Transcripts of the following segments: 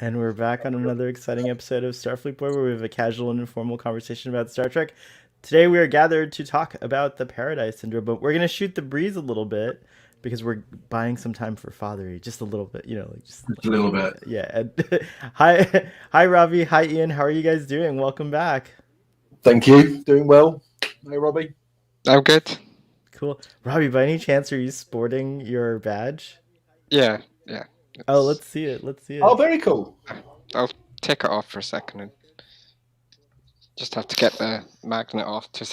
And we're back on another exciting episode of Starfleet Boy, where we have a casual and informal conversation about Star Trek. Today we are gathered to talk about the Paradise Syndrome, but we're going to shoot the breeze a little bit because we're buying some time for Fathery, just a little bit, just a little bit. yeah. And hi, Robbie. Hi, Ian. How are you guys doing? Welcome back. Thank you. Doing well. Hey, Robbie. I'm good. Cool. Robbie, by any chance, are you sporting your badge? Yeah. Oh, let's see it. Oh, very cool. I'll take it off for a second and just have to get the magnet off. 2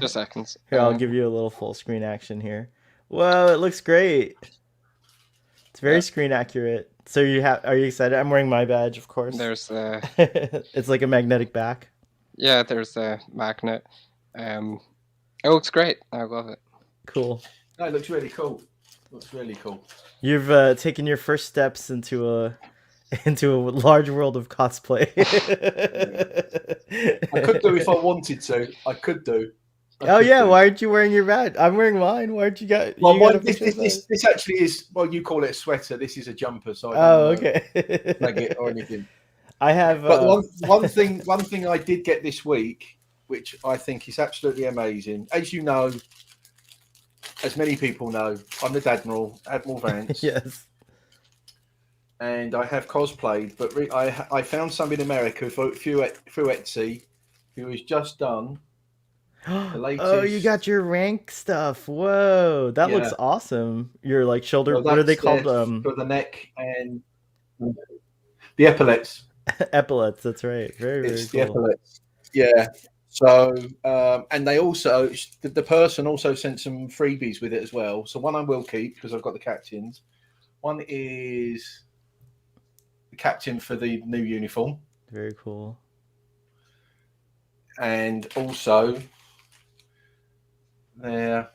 seconds. Here, I'll give you a little full screen action here. Whoa, it looks great. It's very screen accurate. So are you excited? I'm wearing my badge, of course. There's it's like a magnetic back. Yeah, there's a magnet. It looks great. I love it. Cool. No, it looks really cool. You've taken your first steps into a large world of cosplay. I could do if I wanted to. I could do. Why aren't you wearing your badge? I'm wearing mine. Why aren't you got? Well, this actually is. Well, you call it a sweater. This is a jumper. So I don't okay. Like it or anything. I have. But one thing I did get this week, which I think is absolutely amazing. As you know, as many people know, I'm the Admiral Vance. Yes. And I have cosplayed, but I found some in America through Etsy who has just done the latest. Oh, you got your rank stuff. Whoa, that looks awesome. Your like shoulder. What are they called? For the neck and the epaulets. Epaulets. That's right. Very cool. The epaulets. Yeah. So, and they also, the person also sent some freebies with it as well. So one I will keep because I've got the captains. One is the captain for the new uniform. Very cool. And also there.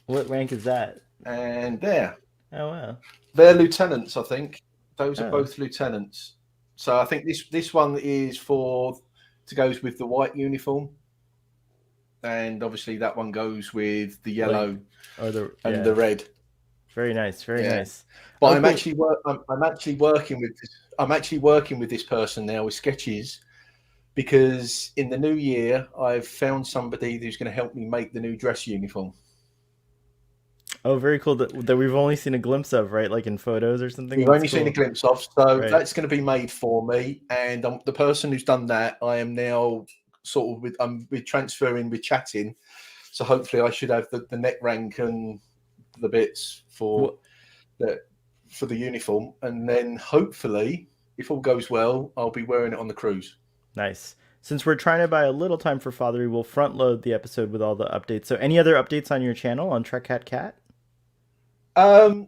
What rank is that? And there. Oh, wow. They're lieutenants, I think. Those are both lieutenants. So I think this one is to goes with the white uniform. And obviously that one goes with the yellow the red. Very nice, very nice. But I'm actually working with this person now with sketches, because in the new year I've found somebody who's going to help me make the new dress uniform. Oh, very cool. That we've only seen a glimpse of, right? Like in photos or something. We've only seen a glimpse of, so that's going to be made for me. And the person who's done that, I am now sort of I'm transferring with chatting, so hopefully I should have the neck rank and the bits for the uniform, and then hopefully, if all goes well, I'll be wearing it on the cruise. Nice. Since we're trying to buy a little time for Fathery, we'll front load the episode with all the updates. So any other updates on your channel on Trek Cat? I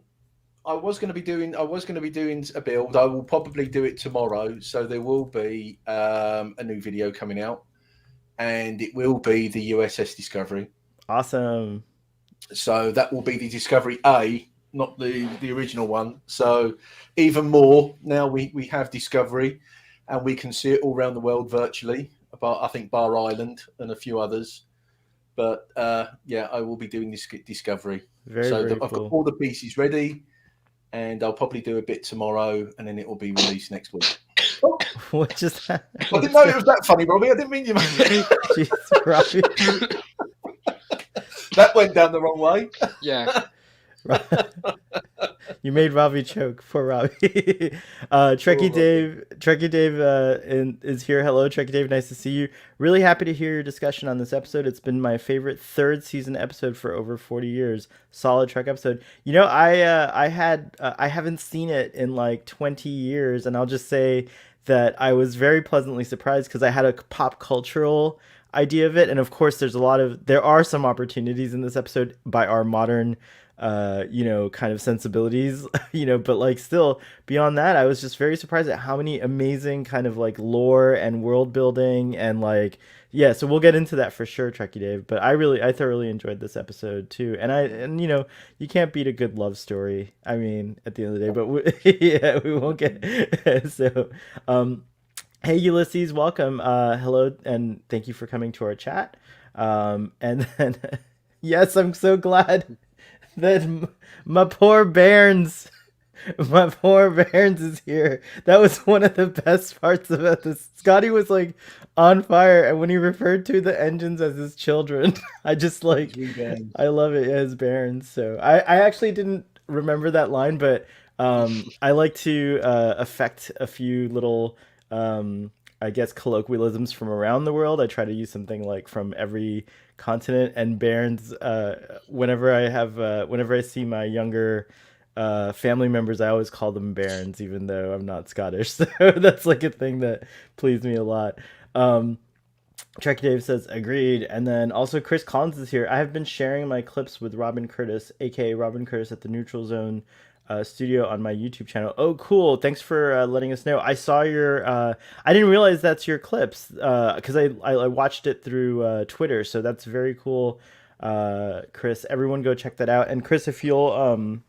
was going to be doing a build. I will probably do it tomorrow, so there will be a new video coming out. And it will be the USS Discovery. Awesome. So that will be the Discovery A, not the original one. So even more, now we have Discovery, and we can see it all around the world virtually, I think Bar Island and a few others. But I will be doing this Discovery. I've got all the pieces ready, and I'll probably do a bit tomorrow, and then it will be released next week. Oh. What just happened? I didn't know it was that funny, Robbie. I didn't mean you. Jeez, Robbie. That went down the wrong way. Yeah. You made Robbie choke. Poor Robbie. Trekkie Dave is here. Hello, Trekkie Dave. Nice to see you. Really happy to hear your discussion on this episode. It's been my favorite third season episode for over 40 years. Solid Trek episode. I haven't seen it in like 20 years, and I'll just say that I was very pleasantly surprised because I had a pop cultural idea of it, and of course there are some opportunities in this episode by our modern kind of sensibilities, but like still beyond that, I was just very surprised at how many amazing kind of like lore and world building and like, so we'll get into that for sure, Trekkie Dave, but I thoroughly enjoyed this episode too. And you can't beat a good love story. I mean, at the end of the day, but we won't get, so, hey Ulysses, welcome. Hello, and thank you for coming to our chat. And then, yes, I'm so glad that my poor bairns My poor Barons is here. That was one of the best parts about this. Scotty was like on fire, and when he referred to the engines as his children, I just like, I love it as Barons. So I actually didn't remember that line, but I like to affect a few little I guess colloquialisms from around the world. I try to use something like from every continent, and Barons. Whenever I see my younger family members, I always call them Barons, even though I'm not Scottish. So that's like a thing that pleased me a lot. Um, Trek Dave says agreed, and then also Chris Collins is here. I have been sharing my clips with Robin Curtis, aka Robin Curtis at the Neutral Zone studio on my YouTube channel. Oh, cool! Thanks for letting us know. I saw your. I didn't realize that's your clips because I watched it through Twitter. So that's very cool, Chris. Everyone go check that out. And Chris, if you'll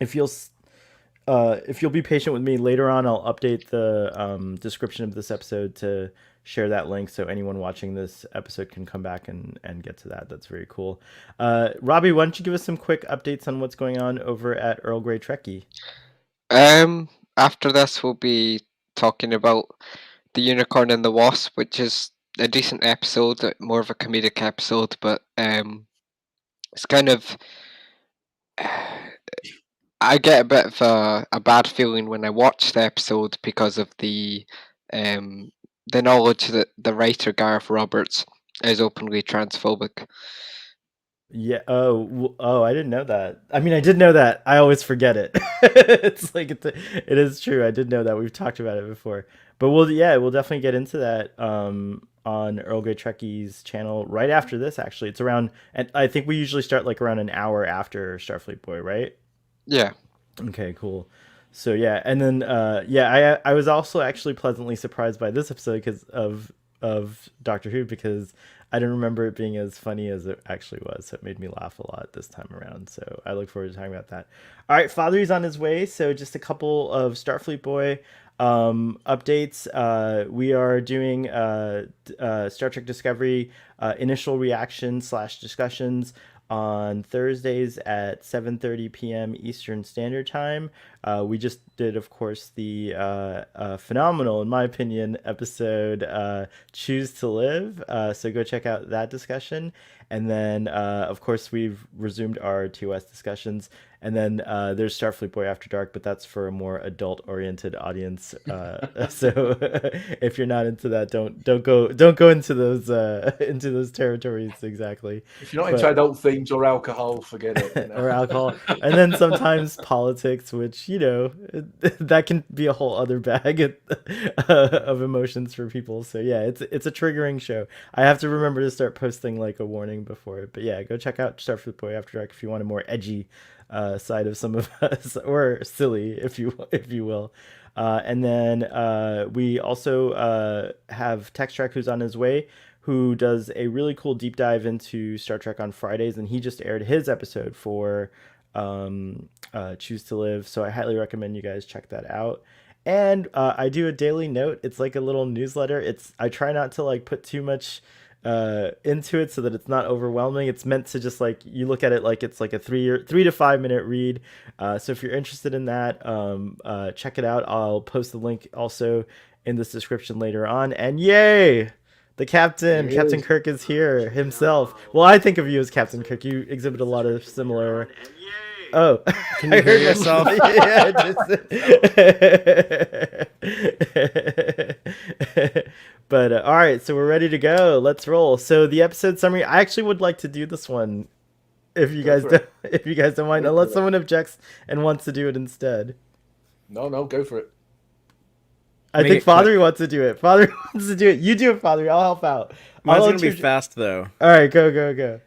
if you'll be patient with me later on, I'll update the description of this episode to share that link so anyone watching this episode can come back and get to that. That's very cool. Robbie, why don't you give us some quick updates on what's going on over at Earl Grey Trekkie? After this, we'll be talking about The Unicorn and the Wasp, which is a decent episode, more of a comedic episode, but it's kind of... I get a bit of a bad feeling when I watch the episode because of the knowledge that the writer Gareth Roberts is openly transphobic. Yeah. Oh, I didn't know that. I mean, I did know that. I always forget it. It's like it is true. I did know that. We've talked about it before. But we'll definitely get into that on Earl Grey Trekkie's channel right after this. Actually, it's around, and I think we usually start like around an hour after Starfleet Boy, right? Yeah. Okay, cool. So yeah, and then I was also actually pleasantly surprised by this episode because of Doctor Who, because I didn't remember it being as funny as it actually was. So it made me laugh a lot this time around. So I look forward to talking about that. All right, Father's on his way. So just a couple of Starfleet Boy updates. We are doing Star Trek Discovery initial reaction / discussions on Thursdays at 7:30 p.m. Eastern Standard Time. We just did, of course, the phenomenal, in my opinion, episode Choose to Live. So go check out that discussion. And then, of course, we've resumed our TOS discussions. And then there's Starfleet Boy After Dark, but that's for a more adult-oriented audience. So if you're not into that, don't go into those territories exactly. If you're not into adult themes or alcohol, forget it. You know? Or alcohol, and then sometimes politics, which that can be a whole other bag of emotions for people. So yeah, it's a triggering show. I have to remember to start posting like a warning before it. But yeah, go check out Starfleet Boy After Dark if you want a more edgy side of some of us, or silly, if you will. And then we also have Tex Track, who's on his way, who does a really cool deep dive into Star Trek on Fridays, and he just aired his episode for Choose to Live. So I highly recommend you guys check that out. And I do a daily note. It's like a little newsletter. I try not to like put too much into it so that it's not overwhelming. It's meant to just like, you look at it like it's like a 3 to 5 minute read. So if you're interested in that, check it out. I'll post the link also in this description later on. And yay, the Captain Kirk is here himself. Well, I think of you as Captain Kirk. You exhibit a lot of similar. Oh, can you hear yourself? Yeah, but all right, so we're ready to go. Let's roll. So the episode summary. I actually would like to do this one, if you guys don't mind, unless someone objects and wants to do it instead. No, go for it. I think Father wants to do it. Father wants to do it. You do it, Father. I'll help out. Mine's gonna be fast though. All right, go.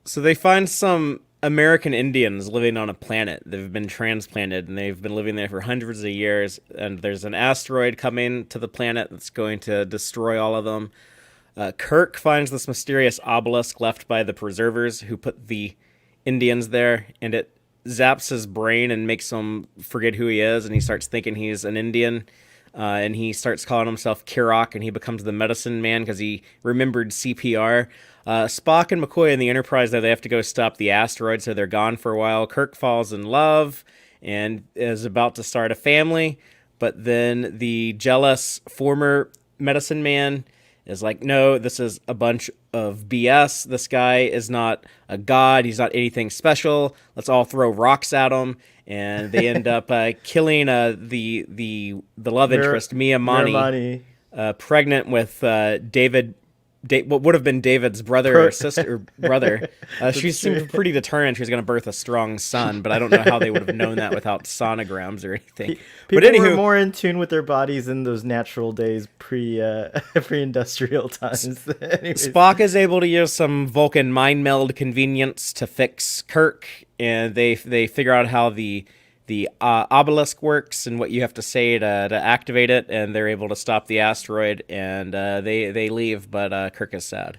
So they find some American Indians living on a planet. They've been transplanted, and they've been living there for hundreds of years. And there's an asteroid coming to the planet that's going to destroy all of them. Kirk finds this mysterious obelisk left by the preservers who put the Indians there, and it zaps his brain and makes him forget who he is, and he starts thinking he's an Indian. And he starts calling himself Kirok, and he becomes the medicine man because he remembered CPR. Spock and McCoy in the Enterprise, though, they have to go stop the asteroid, so they're gone for a while. Kirk falls in love, and is about to start a family. But then the jealous former medicine man is like, no, this is a bunch of BS. This guy is not a god. He's not anything special. Let's all throw rocks at him. And they end up killing the love interest, Mia Mani, pregnant with what would have been David's brother or sister or brother. She seemed pretty determined she was going to birth a strong son, but I don't know how they would have known that without sonograms or anything. People but anywho, were more in tune with their bodies in those natural days pre-industrial times. Anyways. Spock is able to use some Vulcan mind meld convenience to fix Kirk, and they figure out how the obelisk works and what you have to say to activate it, and they're able to stop the asteroid, and they leave, but Kirk is sad.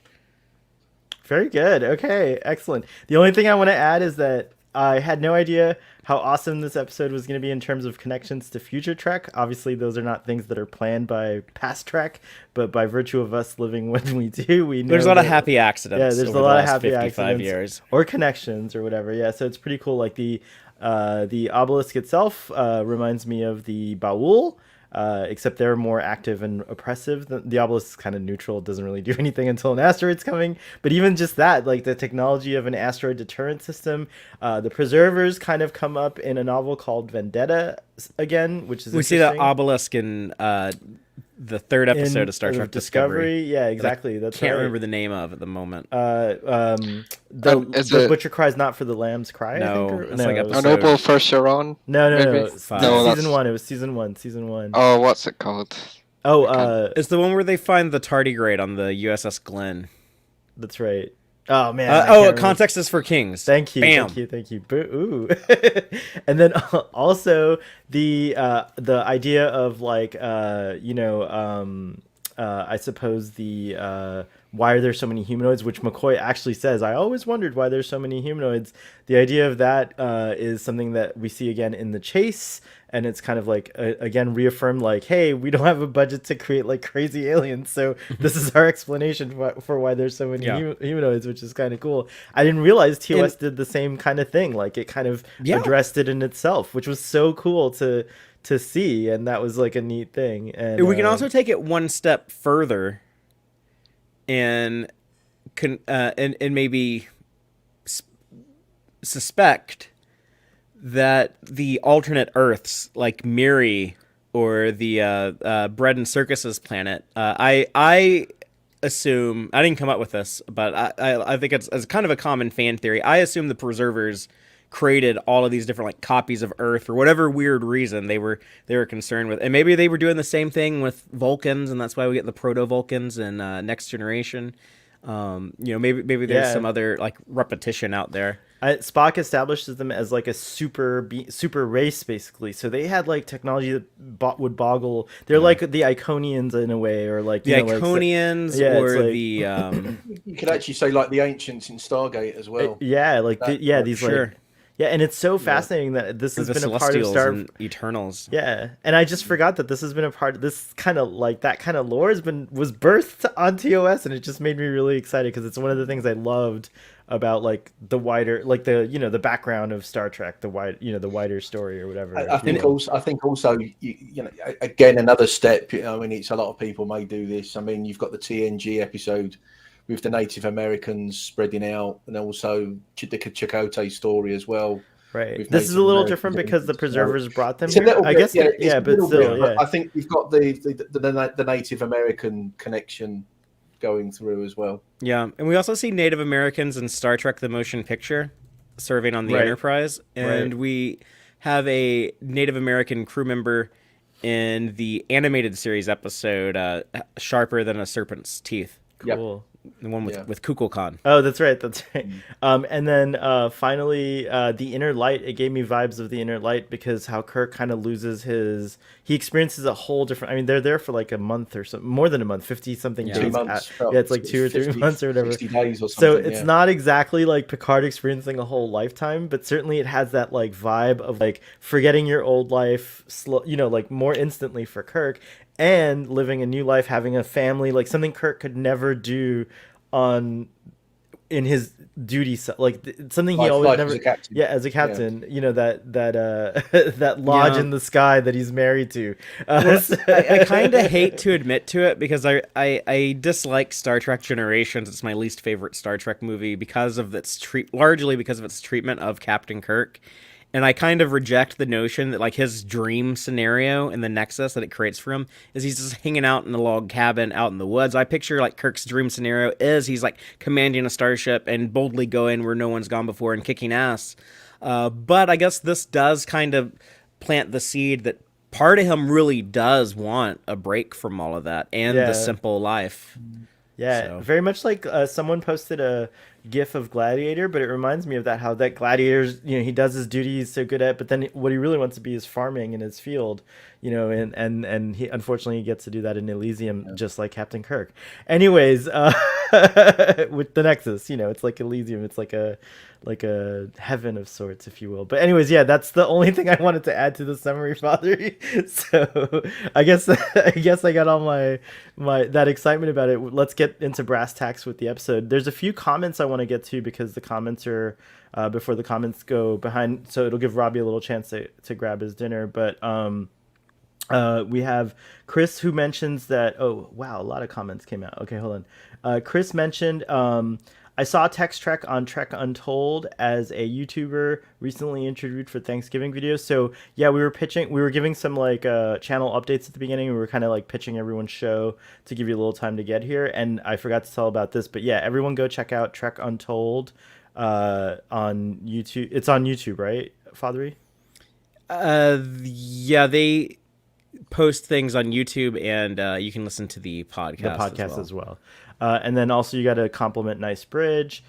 Very good. Okay, excellent. The only thing I want to add is that I had no idea how awesome this episode was going to be in terms of connections to future Trek. Obviously, those are not things that are planned by past Trek, but by virtue of us living when we do, we know there's a lot of happy accidents. Yeah, there's a lot of happy 55 accidents years. or connections or whatever. Yeah, so it's pretty cool. Like the obelisk itself reminds me of the Baul, except they're more active and oppressive. The obelisk is kind of neutral. It doesn't really do anything until an asteroid's coming. But even just that, like the technology of an asteroid deterrent system, the preservers kind of come up in a novel called Vendetta again, which is we see the obelisk in the third episode of Star Trek Discovery. Yeah, exactly. That's can't right. remember the name of at the moment. The butcher cries not for the lamb's cry. No, I think, it's like A episode. Noble for Sharon? No. Maybe? Season one. It was season one. Season one. Oh, what's it called? Oh, it's the one where they find the tardigrade on the USS Glenn. that's right. Oh man. I can't remember. Context is for Kings. Thank you. Bam. Thank you. Ooh. And then also the idea of like I suppose the why are there so many humanoids, which McCoy actually says, I always wondered why there's so many humanoids. The idea of that is something that we see again in The Chase, and it's kind of like again reaffirmed, like, hey, we don't have a budget to create like crazy aliens, so this is our explanation for why there's so many humanoids, which is kind of cool. I didn't realize TOS did the same kind of thing, like it kind of addressed it in itself, which was so cool to see, and that was like a neat thing. And we can also take it one step further and maybe suspect that the alternate Earths, like Miri or the Bread and Circuses planet, I assume, I didn't come up with this, but I think it's kind of a common fan theory. I assume the preservers created all of these different like copies of Earth for whatever weird reason they were concerned with, and maybe they were doing the same thing with Vulcans, and that's why we get the proto Vulcans in Next Generation. Maybe there's some other like repetition out there. Spock establishes them as like a super race, basically. So they had like technology that would boggle. They're like the Iconians in a way, or like the Iconians, or like, the you could actually say like the ancients in Stargate as well. These like. Yeah, and it's so fascinating that this has been a part of Star Eternals. Yeah, and I just forgot that this has been a part. This kind of like that kind of lore was birthed on TOS, and it just made me really excited because it's one of the things I loved about like the wider, like the background of Star Trek, the wider story or whatever. I think also again another step. I mean, it's a lot of people may do this. I mean, you've got the TNG episode with the Native Americans spreading out, and also the Chakotay story as well. Right. This is a little different because the preservers brought them here. I guess, but still, yeah. I think you've got the Native American connection going through as well. Yeah, and we also see Native Americans in Star Trek: The Motion Picture serving on the Enterprise, and we have a Native American crew member in the animated series episode, Sharper Than a Serpent's Teeth. Cool. Yep. The one with Kukulkan. Oh, that's right. And then finally, the Inner Light. It gave me vibes of the Inner Light because how Kirk kind of loses he experiences a whole different. I mean, they're there for like a month or something, more than a month, 50-something days. 2 months. It's like 2 or 3 months or whatever. 60 days or something. So it's not exactly like Picard experiencing a whole lifetime, but certainly it has that like vibe of like forgetting your old life, like more instantly for Kirk, and living a new life, having a family, like something Kirk could never do in his duty, like something he Life always as never. a captain. Yeah, as a captain, you know, that that lodge Yeah. in the sky that he's married to. Well, I kind of hate to admit to it because I dislike Star Trek Generations. It's my least favorite Star Trek movie because of largely because of its treatment of Captain Kirk. And I kind of reject the notion that like his dream scenario and the nexus that it creates for him is he's just hanging out in a log cabin out in the woods. I picture like Kirk's dream scenario is he's like commanding a starship and boldly going where no one's gone before and kicking ass. But I guess this does kind of plant the seed that part of him really does want a break from all of that and Yeah. the simple life. Yeah, So. very much like someone posted a GIF of Gladiator, but it reminds me of that, how that Gladiator's, you know, he does his duty, he's so good at, but then what he really wants to be is farming in his field, you know, and he unfortunately gets to do that in Elysium, just like Captain Kirk. Anyways, with the Nexus, you know, it's like Elysium, it's like a heaven of sorts, if you will. But anyways, yeah, that's the only thing I wanted to add to the summary, Father. So I guess I got all my that excitement about it. Let's get into brass tacks with the episode. There's a few comments I want to get to because the comments are before the comments go behind, so it'll give Robbie a little chance to grab his dinner. But we have Chris who mentions that, oh wow, a lot of comments came out. Okay, hold on. Chris mentioned I saw Text Trek on Trek Untold as a YouTuber recently interviewed for Thanksgiving videos. So yeah, we were giving some like channel updates at the beginning. We were kind of like pitching everyone's show to give you a little time to get here. And I forgot to tell about this, but yeah, everyone go check out Trek Untold on YouTube. It's on YouTube, right, Fathery? Yeah, they post things on YouTube, and you can listen to the podcast. As well. And then also you got to compliment Nice Bridge.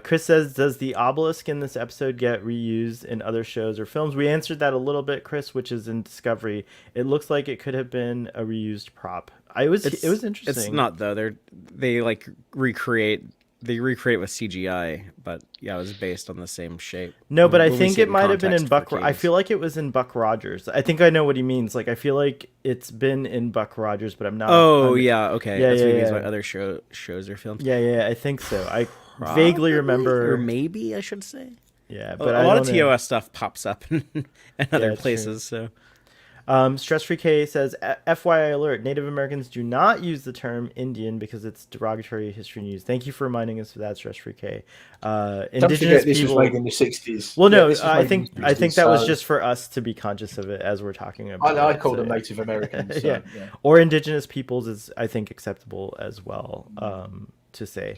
Chris says, does the obelisk in this episode get reused in other shows or films? We answered that a little bit, Chris, which is in Discovery. It looks like it could have been a reused prop. It was interesting. It's not though. They like recreate with CGI, but yeah, it was based on the same shape. No, but I We'll think see it might have been in context Buck. for I Kings. feel like it was in Buck Rogers. I think I know what he means. Like I feel like it's been in Buck Rogers, but I'm not. Oh yeah, okay. Yeah, That's what he yeah, means yeah. by other shows or films. Yeah, I think so. I vaguely remember, or maybe I should say. Yeah, But but a lot of don't know. TOS stuff pops up in other it's true. places. So Stress Free K says, FYI alert, Native Americans do not use the term Indian because it's derogatory history news. Thank you for reminding us of that, Stress Free K. Don't Indigenous forget this people. was made in the 60s. Well, no, this was I made in think the I think 60s, that was so just for us to be conscious of it as we're talking about. I it, call so, them yeah. Native Americans. So, Yeah. yeah. Or indigenous peoples is, I think, acceptable as well to say.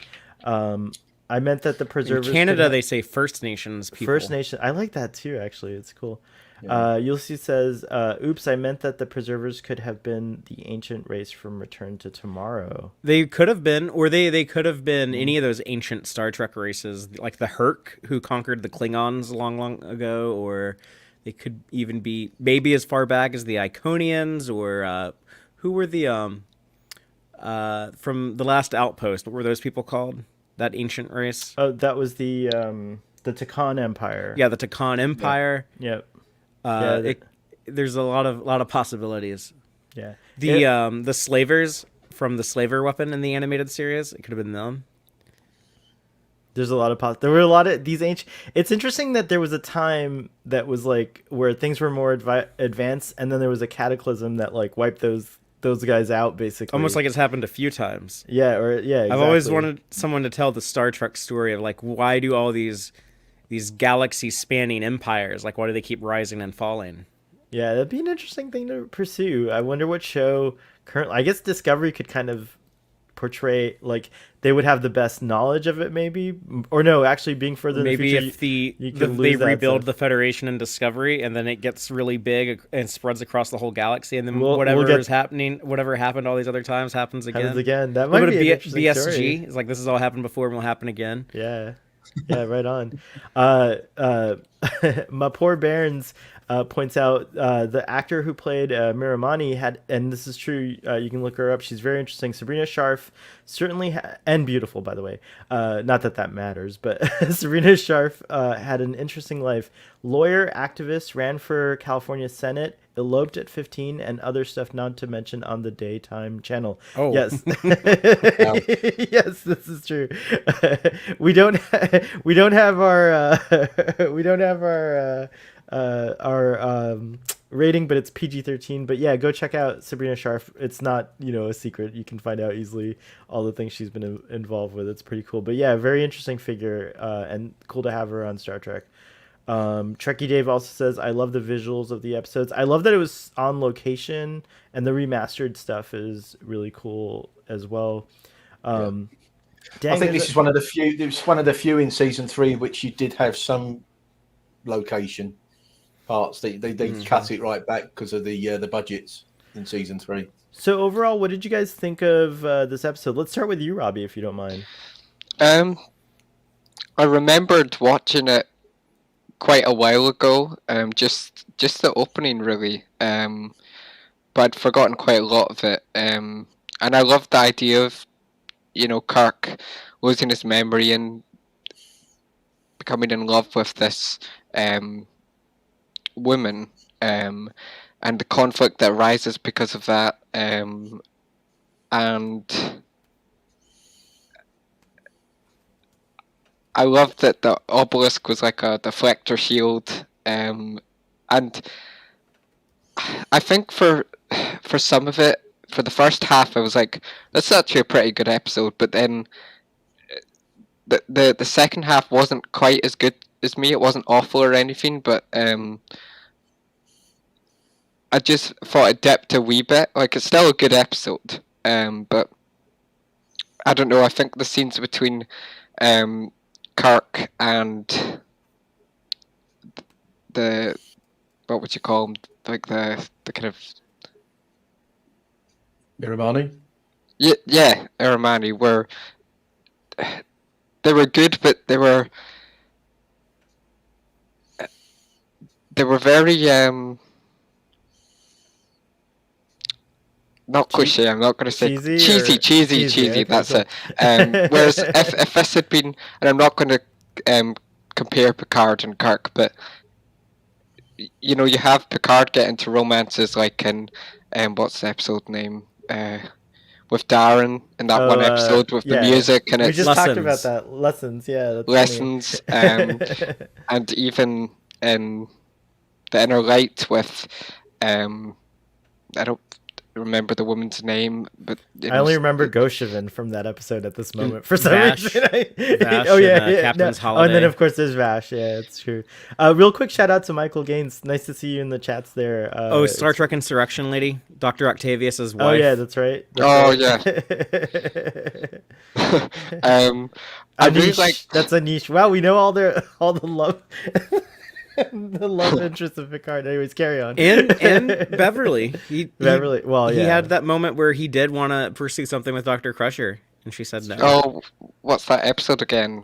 I meant that the in preservers Canada, could- they say First Nations people. First Nation. I like that too. Actually, it's cool. Yeah. Ulysses says, "Oops, I meant that the preservers could have been the ancient race from Return to Tomorrow." They could have been, or they could have been any of those ancient Star Trek races, like the Herc who conquered the Klingons long ago, or they could even be maybe as far back as the Iconians, or who were the from the last Outpost? What were those people called? That ancient race? Oh, that was the Takan Empire. Yeah, the Takan Empire. Yep. Yeah, There's a lot of possibilities. Yeah. The slavers from the slaver weapon in the animated series, it could have been them. There's a lot of there were a lot of these ancient. It's interesting that there was a time that was like where things were more advanced, and then there was a cataclysm that like wiped those guys out, basically. Almost like it's happened a few times. Yeah, exactly. I've always wanted someone to tell the Star Trek story of like why do all these galaxy spanning empires, like why do they keep rising and falling? Yeah, that'd be an interesting thing to pursue. I wonder what show currently. I guess Discovery could kind of portray, like they would have the best knowledge of it, maybe, or no, actually being further Maybe in the future, if you could they lose that rebuild stuff. the Federation in Discovery, and then it gets really big and spreads across the whole galaxy, and then We'll whatever get- is happening, whatever happened all these other times happens again. Happens again. That A might little be bit an of interesting BSG. story. It's like this has all happened before and will happen again. Yeah, right on. My poor Barons points out the actor who played Miramani had, and this is true, you can look her up. She's very interesting. Sabrina Sharf certainly, and beautiful, by the way. Not that that matters, but Sabrina Sharf had an interesting life. Lawyer, activist, ran for California Senate, eloped at 15, and other stuff not to mention on the daytime channel. Oh. Yes. Yes, this is true. We don't have our rating, but it's PG-13. But yeah, go check out Sabrina Sharf. It's not, a secret. You can find out easily all the things she's been involved with. It's pretty cool. But yeah, very interesting figure, and cool to have her on Star Trek. Trekkie Dave also says, I love the visuals of the episodes. I love that it was on location, and the remastered stuff is really cool as well. I think this is one of the few. It was one of the few in season 3 which you did have some location parts. They cut it right back because of the budgets in season 3. So overall, what did you guys think of this episode? Let's start with you, Robbie, if you don't mind. I remembered watching it quite a while ago, just the opening really, but I'd forgotten quite a lot of it, and I loved the idea of Kirk losing his memory and becoming in love with this woman, and the conflict that arises because of that, and I loved that the obelisk was like a deflector shield, and I think for some of it, for the first half, I was like, "That's actually a pretty good episode." But then the second half wasn't quite as good as me. It wasn't awful or anything, but I just thought it dipped a wee bit. Like, it's still a good episode, but I don't know. I think the scenes between Kirk and the, what would you call them? Like the kind of Miramani? Yeah, Aramani they were good, but they were very not cliche. I'm not going to say cheesy. That's it. Whereas if this had been, and I'm not going to compare Picard and Kirk, but you have Picard get into romances like in what's the episode name? With Darren in that one episode with the music, and we it's just Lessons. talked about that. Lessons, yeah. That's Lessons, and even in the Inner Light with I don't remember the woman's name, but I only remember Goshevin from that episode at this moment for some Vash. reason. Vash Oh yeah, in, Captain's Oh, and Holiday. then of course there's Vash. Yeah, it's true. Real quick shout out to Michael Gaines. Nice to see you in the chats there. Star Trek Insurrection lady, Dr. Octavius's wife. Oh yeah, that's right. Yeah. I really niche. like. That's a niche. Wow, we know all the love. The love interest of Picard. Anyways, carry on. And Beverly. Beverly. Well, he yeah. had that moment where he did want to pursue something with Dr. Crusher, and she said no. Oh, what's that episode again?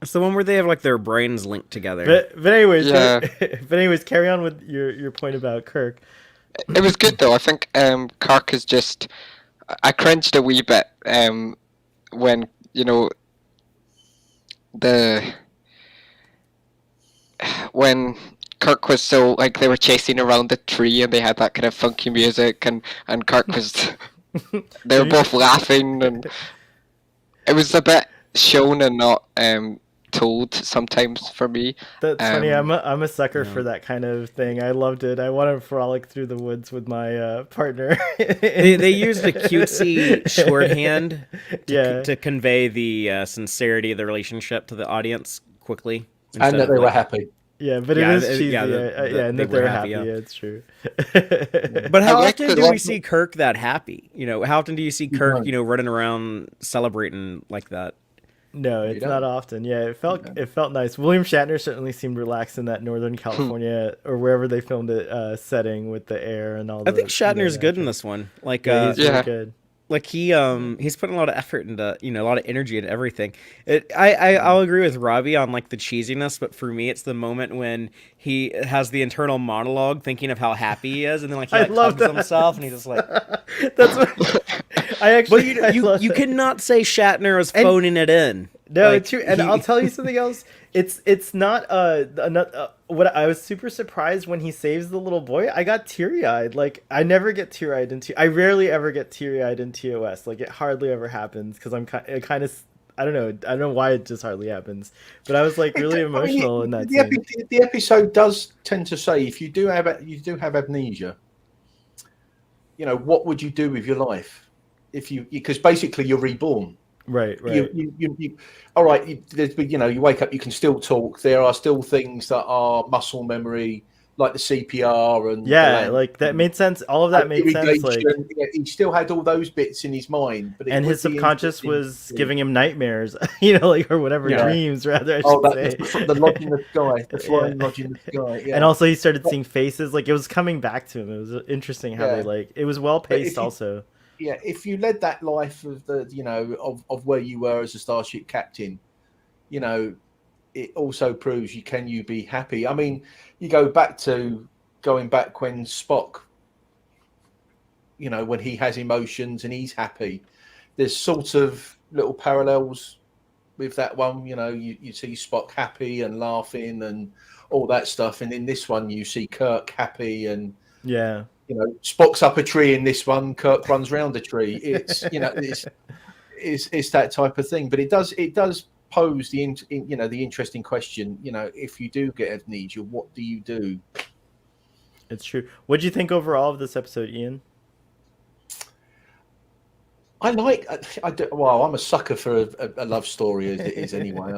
It's the one where they have like their brains linked together. But anyways, Yeah. but anyways, carry on with your point about Kirk. It was good though. I think Kirk is just. I cringed a wee bit when when Kirk was so like they were chasing around the tree and they had that kind of funky music and Kirk was they were both laughing and it was a bit shown and not told sometimes for me. That's funny. I'm a sucker for that kind of thing. I loved it. I want to frolic through the woods with my partner. They used a cutesy shorthand Yeah. to convey the sincerity of the relationship to the audience quickly. And instead that of, they were like- happy. Yeah, but Yeah, it is cheesy. yeah, And they that were they're happy, happy. yeah. Yeah, it's true. But how I like often the do we love- see Kirk that happy? How often do you see Kirk, running around celebrating like that? No, it's don't. not often. Yeah, it felt nice. William Shatner certainly seemed relaxed in that Northern California or wherever they filmed it setting with the air and all. I think Shatner's good in this one. Like, Yeah, he's really Yeah. good. like he's putting a lot of effort into, you know, a lot of energy into everything. I'll agree with Robbie on like the cheesiness, but for me it's the moment when he has the internal monologue thinking of how happy he is, and then like he I like love hugs that. himself and he's just like That's what I actually. But I love you that. cannot say Shatner was phoning it in. No, Like, it's true. And he- I'll tell you something else. It's not what I was super surprised when he saves the little boy. I got teary eyed. Like I never get teary eyed into. I rarely ever get teary eyed in TOS. Like it hardly ever happens because it kind of. I don't know. I don't know why it just hardly happens. But I was like really emotional in that scene. The episode does tend to say if you do have amnesia, you know, what would you do with your life if because basically you're reborn. Right. You all right. You know, you wake up, you can still talk. There are still things that are muscle memory, like the CPR and yeah, like that made sense. All of that made sense. Like, yeah, he still had all those bits in his mind, but and his subconscious was giving him nightmares, you know, like or whatever dreams, rather. I should say. The lodge in the sky, the flying lodge in the sky. Yeah. And also, he started seeing faces. Like it was coming back to him. It was interesting how they like. It was well paced, also. Yeah, if you led that life of the, you know, of where you were as a starship captain, you know, it also proves you be happy. I mean, you going back when Spock, you know, when he has emotions and he's happy, there's sort of little parallels with that one. You know, you see Spock happy and laughing and all that stuff, and in this one you see Kirk happy and yeah. You know, Spock's up a tree in this one. Kirk runs round a tree. It's, you know, it's that type of thing. But it does pose the interesting question. You know, if you do get amnesia, what do you do? It's true. What do you think overall of this episode, Ian? I'm a sucker for a love story as it is anyway.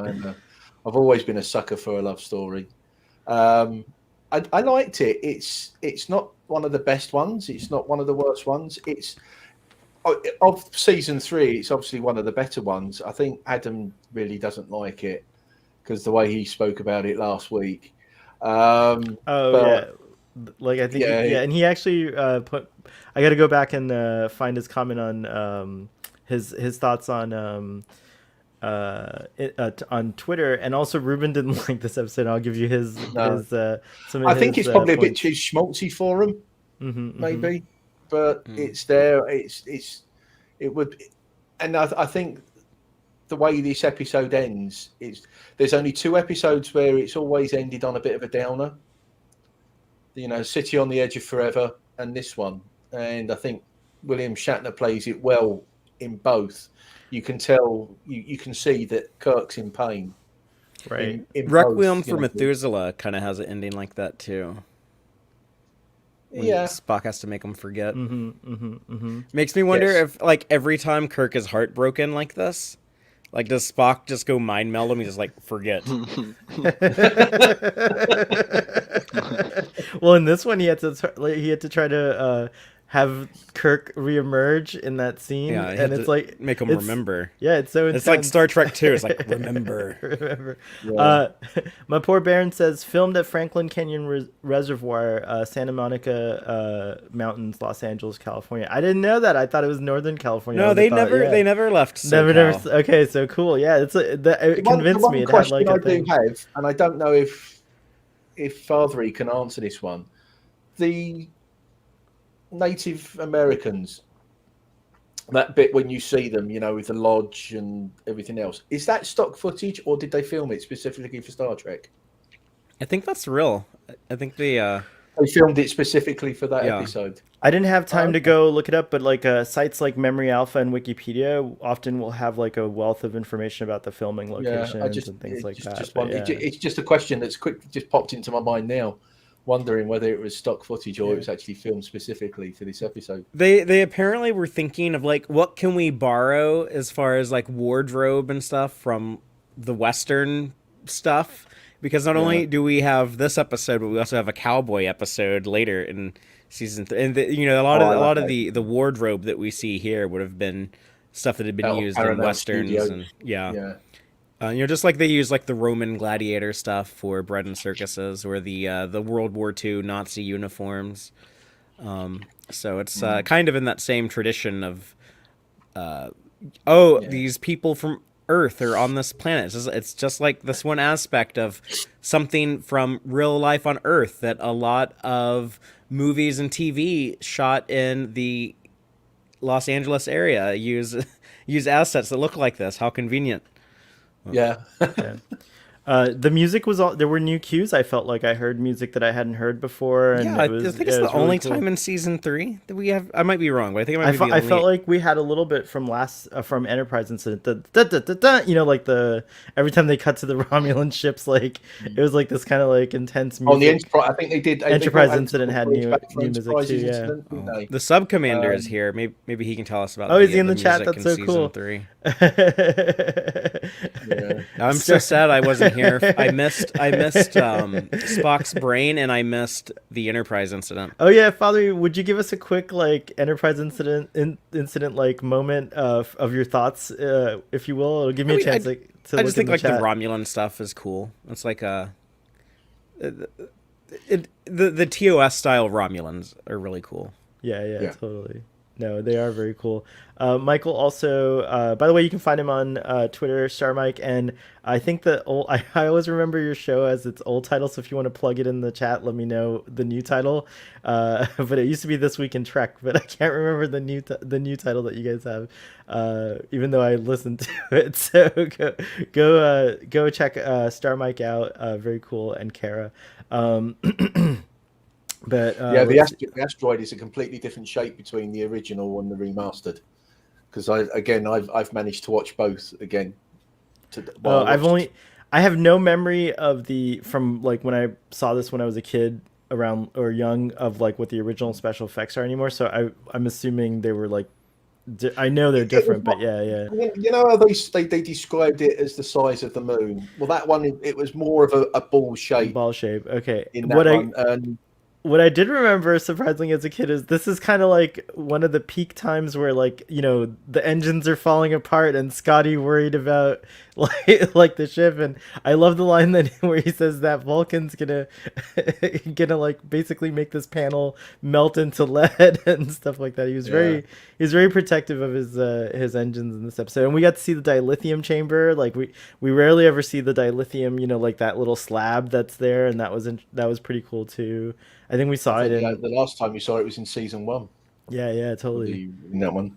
I've always been a sucker for a love story. I liked it. It's not one of the best ones. It's not one of the worst ones. It's of season 3. It's obviously one of the better ones. I think Adam really doesn't like it because the way he spoke about it last week. Yeah, like I think and he actually put. I got to go back and find his comment on his thoughts on Twitter, and also Ruben didn't like this episode. I'll give you his some of I think his, it's probably points. a bit too schmaltzy for him, maybe, but it's there. It would, and I think the way this episode ends is there's only 2 episodes where it's always ended on a bit of a downer. You know, City on the Edge of Forever and this one, and I think William Shatner plays it well in both. You can tell, you can see that Kirk's in pain. Right. In Requiem for Methuselah kind of has an ending like that too. When Spock has to make him forget. Makes me wonder if, like, every time Kirk is heartbroken like this, like, does Spock just go mind meld him? He's just like, forget. Well, in this one, he had to try to have Kirk reemerge in that scene, and it's like make him remember. Yeah, it's so intense. It's like Star Trek 2. It's like remember. Remember. Yeah. My poor Baron says filmed at Franklin Canyon Reservoir, Santa Monica Mountains, Los Angeles, California. I didn't know that. I thought it was Northern California. No, they never left. Never. Okay, so cool. Yeah, it convinced me. It had like a thing. I do have, and I don't know if Fathery can answer this one. The Native Americans, that bit when you see them, you know, with the lodge and everything else, is that stock footage or did they film it specifically for Star Trek? I think that's real. I think they filmed it specifically for that episode. I didn't have time to go look it up, but like sites like Memory Alpha and Wikipedia often will have like a wealth of information about the filming locations and things like that. It's just a question that's just popped into my mind now, wondering whether it was stock footage or it was actually filmed specifically for this episode. They apparently were thinking of like, what can we borrow as far as like wardrobe and stuff from the Western stuff, because not only do we have this episode, but we also have a cowboy episode later in season 3, and a lot of the wardrobe that we see here would have been stuff that had been used in Westerns. Studio. And just like they use like the Roman gladiator stuff for bread and circuses, or the World War II Nazi uniforms. So it's kind of in that same tradition of these people from Earth are on this planet. It's just like this one aspect of something from real life on Earth that a lot of movies and TV shot in the Los Angeles area use assets that look like this. How convenient. Yeah. Yeah. The music was all. There were new cues. I felt like I heard music that I hadn't heard before, and Yeah, it was, I think it's the really only cool. time in season 3 that we have. I might be wrong, but I think it might be the only. I felt like we had a little bit from from Enterprise Incident. Like every time they cut to the Romulan ships, like it was like this kind of like intense music. On the Enterprise, I think they did. Enterprise Incident had new music too. Yeah. Incident, didn't they? The sub commander is here. Maybe he can tell us about. Oh, is he in the chat? music That's so in cool. Season 3. Yeah. I'm so sad I wasn't here. I missed Spock's brain, and I missed the Enterprise incident. Oh yeah, Father, would you give us a quick like Enterprise incident like moment of your thoughts, if you will? It'll give me a chance to I look just think in the like chat. the Romulan stuff is cool. It's like the TOS style Romulans are really cool. Yeah, totally. No, they are very cool. Michael also, by the way, you can find him on Twitter, Star Mike, and I think I always remember your show as its old title, so if you want to plug it in the chat, let me know the new title. But it used to be This Week in Trek, but I can't remember the new title that you guys have, even though I listened to it. So go check Star Mike out. Very cool, and Kara. But the asteroid is a completely different shape between the original and the remastered. Because I've managed to watch both again. I have no memory of from like when I saw this when I was a kid around or young of like what the original special effects are anymore. So I'm assuming they were like, I know they're different, but yeah. You know how they described it as the size of the moon. Well, that one it was more of a ball shape. Ball shape. Okay. In that one. What I did remember, surprisingly, as a kid, is this is kind of like one of the peak times where, like, the engines are falling apart and Scotty worried about like the ship. And I love the line where he says that Vulcan's gonna like basically make this panel melt into lead and stuff like that. He was very protective of his engines in this episode. And we got to see the dilithium chamber. Like we rarely ever see the dilithium, like that little slab that's there, and that was pretty cool too. I think we saw it in the last time you saw it was in season 1. Yeah, totally. In that one.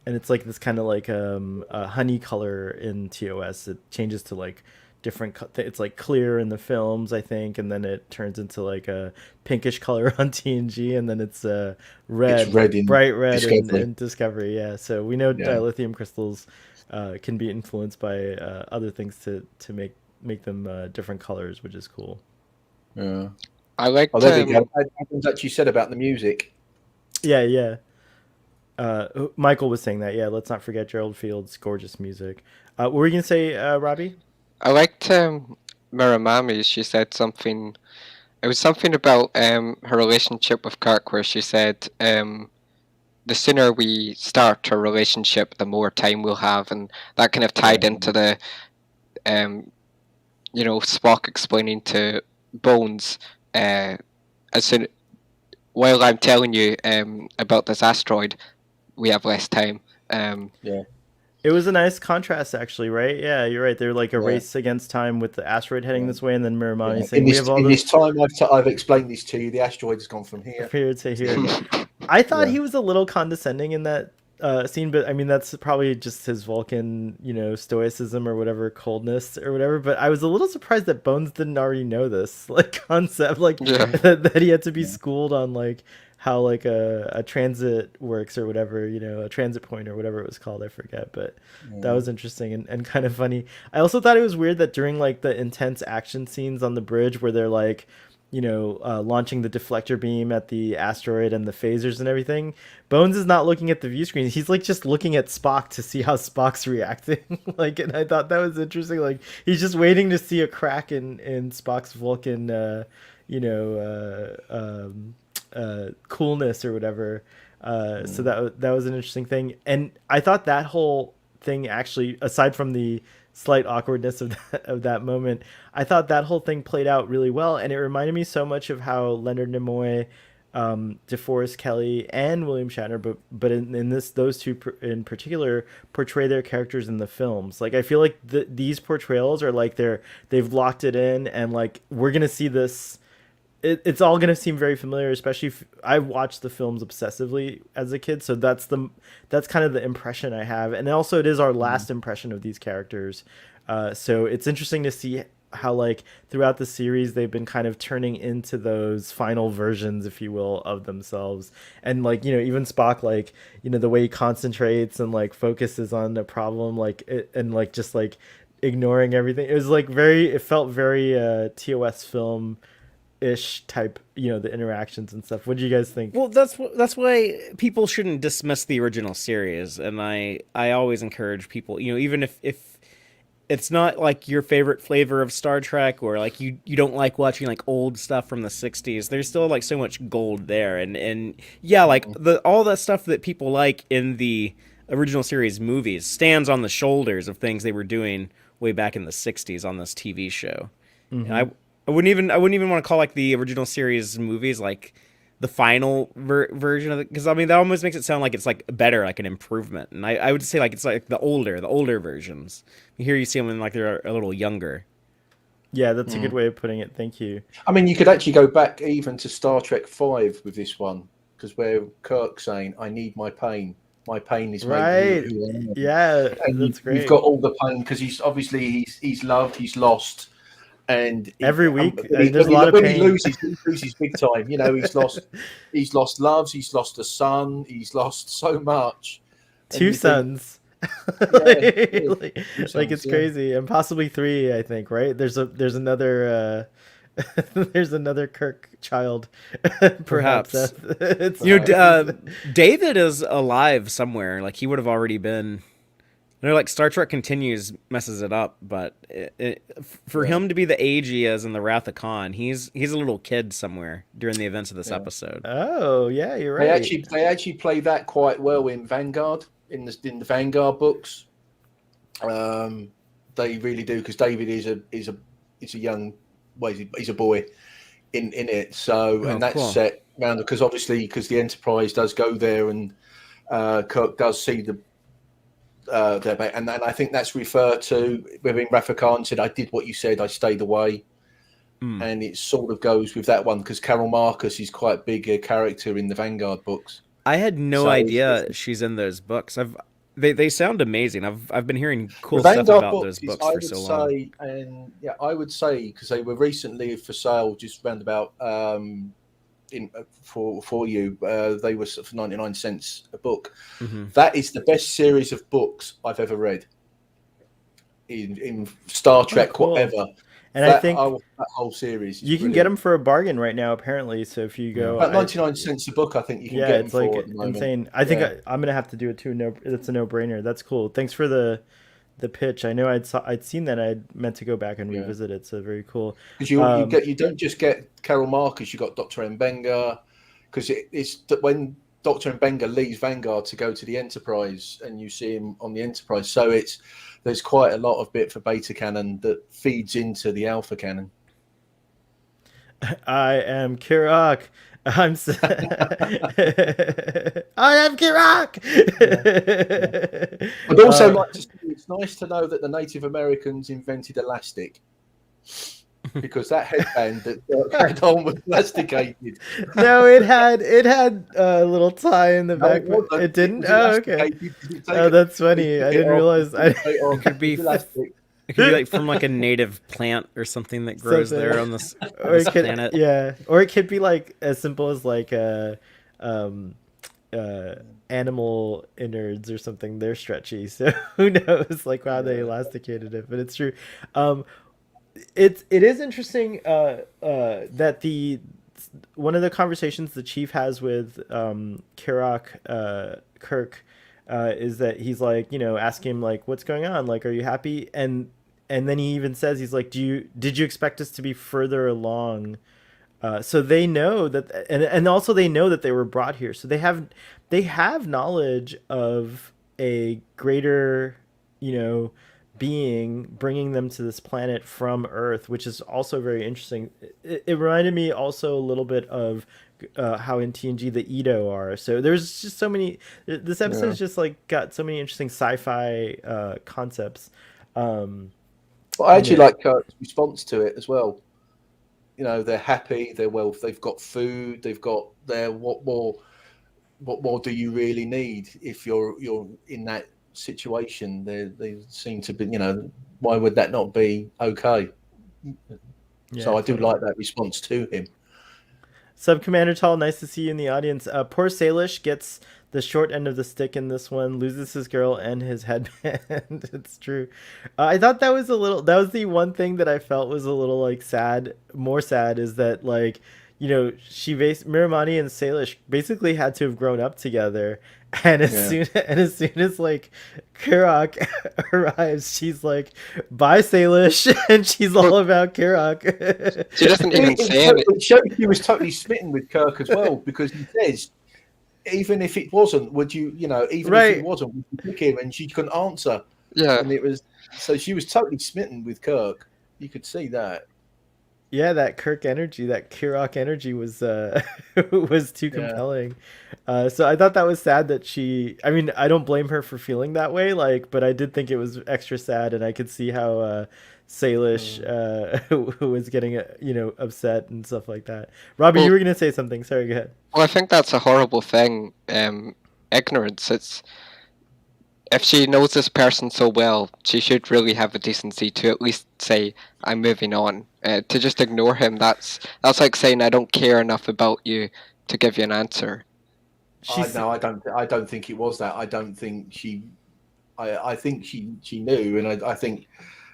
And it's like this kind of like a honey color in TOS. It changes to like different. It's like clear in the films, I think, and then it turns into like a pinkish color on TNG, and then it's red, bright red in Discovery. Yeah, so we know dilithium crystals can be influenced by other things to make them different colors, which is cool. Yeah. I like. Adam's actually said about the music. Yeah. Michael was saying that. Yeah, let's not forget Gerald Field's gorgeous music. What were you gonna say, Robbie? I liked Miramami. She said something. It was something about her relationship with Kirk, where she said, "The sooner we start our relationship, the more time we'll have," and that kind of tied into the, Spock explaining to Bones. While I'm telling you about this asteroid, we have less time. It was a nice contrast, actually, right? Yeah, you're right. They're like a race against time with the asteroid heading this way, and then Miramani saying, this time I've explained this to you. The asteroid has gone from here to here. I thought he was a little condescending in that scene, but I mean that's probably just his Vulcan, stoicism or whatever, coldness or whatever. But I was a little surprised that Bones didn't already know this concept, that he had to be schooled on how a transit works or whatever, a transit point or whatever it was called. I forget, but that was interesting and kind of funny. I also thought it was weird that during the intense action scenes on the bridge where they're launching the deflector beam at the asteroid and the phasers and everything, Bones is not looking at the view screen. He's just looking at Spock to see how Spock's reacting. And I thought that was interesting. He's just waiting to see a crack in Spock's Vulcan, coolness or whatever. So that was an interesting thing. And I thought that whole thing actually, aside from the slight awkwardness of that moment, I thought that whole thing played out really well, and it reminded me so much of how Leonard Nimoy DeForest Kelly and William Shatner, but in this, those two in particular portray their characters in the films. Like I feel like these portrayals are like they've locked it in, and like we're gonna see this. It's all gonna seem very familiar, especially if I watched the films obsessively as a kid. So that's kind of the impression I have, and also it is our last impression of these characters. So it's interesting to see how like throughout the series they've been kind of turning into those final versions, if you will, of themselves. And like, you know, even Spock, like, you know, the way he concentrates and like focuses on the problem, like and like just like ignoring everything. It was like it felt very TOS film ish type, you know, the interactions and stuff. What do you guys think? Well, that's why people shouldn't dismiss the original series, and I always encourage people, you know, even if it's not like your favorite flavor of Star Trek, or like you don't like watching like old stuff from the 60s, there's still like so much gold there. And yeah, like all that stuff that people like in the original series movies stands on the shoulders of things they were doing way back in the 60s on this TV show. And I wouldn't even want to call like the original series movies like the final version of it, because I mean that almost makes it sound like it's like better, like an improvement. And I would say like it's like the older versions. Here you see them when like they're a little younger. Yeah, that's a good way of putting it. Thank you. I mean, you could actually go back even to Star Trek V with this one, because where Kirk's saying, "I need my pain. My pain is right." Yeah, and that's great. You've got all the pain because he's obviously he's loved, he's lost. And every week there's a lot of pain. He loses big time. You know, he's lost loves, he's lost a son, he's lost so much. Two sons. Like it's crazy, and possibly three. I think, right? There's another there's another Kirk child, perhaps. David is alive somewhere. Like he would have already been. You know, like Star Trek Continues messes it up, but for him to be the age he is in the Wrath of Khan, he's a little kid somewhere during the events of this episode. Oh yeah, you're right. They actually play that quite well in Vanguard, in the Vanguard books. They really do, because David is a young, well, he's a boy in it. So and that's cool. Set around, because obviously because the Enterprise does go there, and Kirk does see the. And then I think that's referred to within Wrath of Khan said, "I did what you said, I stayed away," and it sort of goes with that one, because Carol Marcus is quite a big character in the Vanguard books. I had no idea she's in those books. They sound amazing. I've been hearing cool stuff about those books for so long. And yeah, I would say because they were recently for sale, just round about for you, they were for 99 cents a book. That is the best series of books I've ever read in Star Trek, cool. Whatever. And I think that whole series you can get them for a bargain right now, apparently. So if you go about 99 cents a book, I think you can get them for. Yeah, it's like insane. I think I'm gonna have to do it too. No, it's a no-brainer. That's cool. Thanks for the pitch. I know I'd seen that. I'd meant to go back and revisit it. So very cool. Because you don't just get Carol Marcus. You got Dr. Mbenga, because it's when Dr. Mbenga leaves Vanguard to go to the Enterprise, and you see him on the Enterprise. So there's quite a lot of bit for Beta Canon that feeds into the Alpha Canon. I am Kirok. I am Kirok. I'd also like to say it's nice to know that the Native Americans invented elastic, because that headband that had on was elasticated. No, it had a little tie in the back. It didn't. Oh, okay. Oh, that's funny. I didn't realize. It could be elastic. It could be like from like a native plant or something that grows there on this planet. Yeah, or it could be like as simple as like animal innards or something. They're stretchy, so who knows like how they elasticated it. But it's true. It is interesting that one of the conversations the chief has with Kirk is that he's like, you know, asking him like, what's going on, like, are you happy? And then he even says, he's like, did you expect us to be further along? So they know that, and also they know that they were brought here, so they have knowledge of a greater, you know, being, bringing them to this planet from Earth, which is also very interesting. It reminded me also a little bit of how in TNG the Edo are. So there's just so many. This episode's just like got so many interesting sci-fi concepts. But I actually like Kirk's response to it as well. You know, they're happy, they're well, they've got food, they've got their what more do you really need if you're in that situation? They seem to be, you know, why would that not be okay? Yeah, so I do like that response to him. Sub Commander Tall, nice to see you in the audience. Poor Salish gets the short end of the stick in this one, loses his girl and his headband. It's true. I thought that was that was the one thing that I felt was a little like sad, more sad, is that like, you know, Miramani and Salish basically had to have grown up together. And as soon as like Kirok arrives, she's like, "Bye, Salish," and she's all about Kirok. She doesn't even say it. It showed he was totally smitten with Kirk as well, because he says, even if it wasn't, would you, you know, even if it wasn't, would you pick him? And she couldn't answer. Yeah. And it was, so she was totally smitten with Kirk. You could see that. Yeah, that Kirk energy, that Kirok energy was was too compelling. So I thought that was sad that she. I mean, I don't blame her for feeling that way, like, but I did think it was extra sad, and I could see how Salish was getting upset and stuff like that. Robbie, you were gonna say something. Sorry, go ahead. Well, I think that's a horrible thing. Ignorance. It's, if she knows this person so well, she should really have the decency to at least say, "I'm moving on." To just ignore him, that's like saying, "I don't care enough about you to give you an answer." No, I don't think it was that. I don't think she. I think she knew, and I think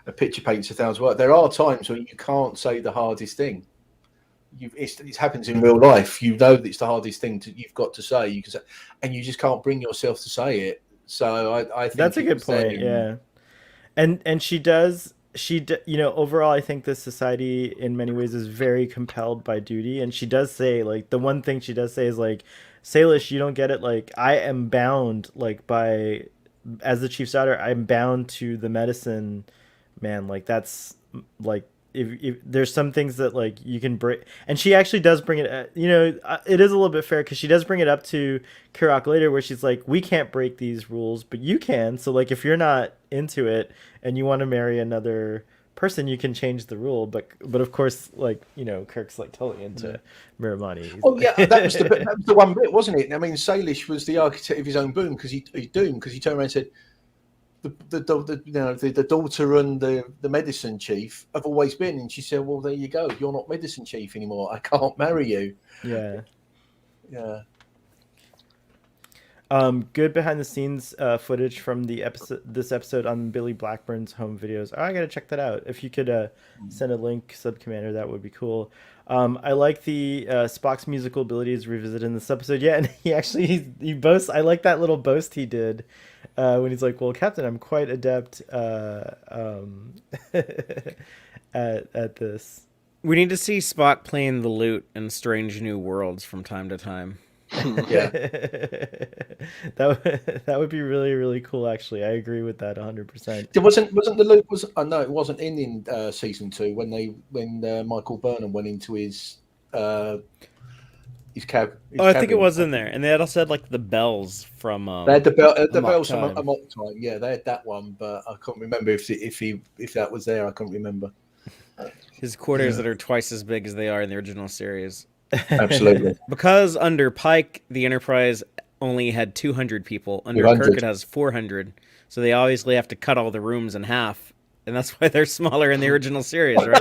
a picture paints 1,000 words. There are times when you can't say the hardest thing. It happens in real life. You know that it's the hardest thing you've got to say. You can say, and you just can't bring yourself to say it. So I think that's a good point. Yeah, and she does. Overall, I think this society in many ways is very compelled by duty, and she does say, like, the one thing she does say is like, "Salish, you don't get it. Like, I am bound, like, as the chief's daughter, I'm bound to the medicine man. Like, that's like." If there's some things that like you can break, and she actually does bring it, it is a little bit fair because she does bring it up to Kirok later, where she's like, we can't break these rules, but you can. So like, if you're not into it and you want to marry another person, you can change the rule. But of course, like, Kirk's like totally into Miramani. Oh yeah, that was the one bit, wasn't it? I mean, Salish was the architect of his own doom, because he turned around and said, the daughter and the medicine chief have always been, and she said, well, there you go, you're not medicine chief anymore, I can't marry you. Good behind the scenes footage from this episode on Billy Blackburn's home videos. I gotta check that out. If you could send a link, Sub Commander, that would be cool. I like the Spock's musical abilities revisited in this episode. Yeah, and he boasts. I like that little boast he did when he's like, "Well, Captain, I'm quite adept at this." We need to see Spock playing the lute in Strange New Worlds from time to time. Yeah, that would be really, really cool. Actually, I agree with that 100%. It wasn't the loop was no, it wasn't in season 2 when Michael Burnham went into his cab. I think it was in there, and they also had like the bells from. They had the bells from Amok Time. Yeah, they had that one, but I can't remember if that was there. I can't remember. His quarters that are twice as big as they are in the original series. Absolutely. Because under Pike, the Enterprise only had 200 people. Under 200. Kirk, it has 400. So they obviously have to cut all the rooms in half. And that's why they're smaller in the original series, right?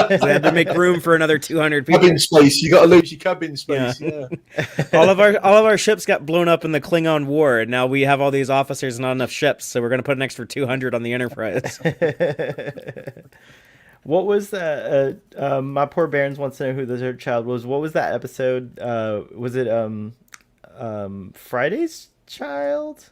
They had to make room for another 200 people. Cabin space. You got to lose your cabin space. Yeah. all of our ships got blown up in the Klingon War, and now we have all these officers and not enough ships, so we're going to put an extra 200 on the Enterprise. What was that? My Poor Barons wants to know who the third child was. What was that episode? Was it Friday's Child?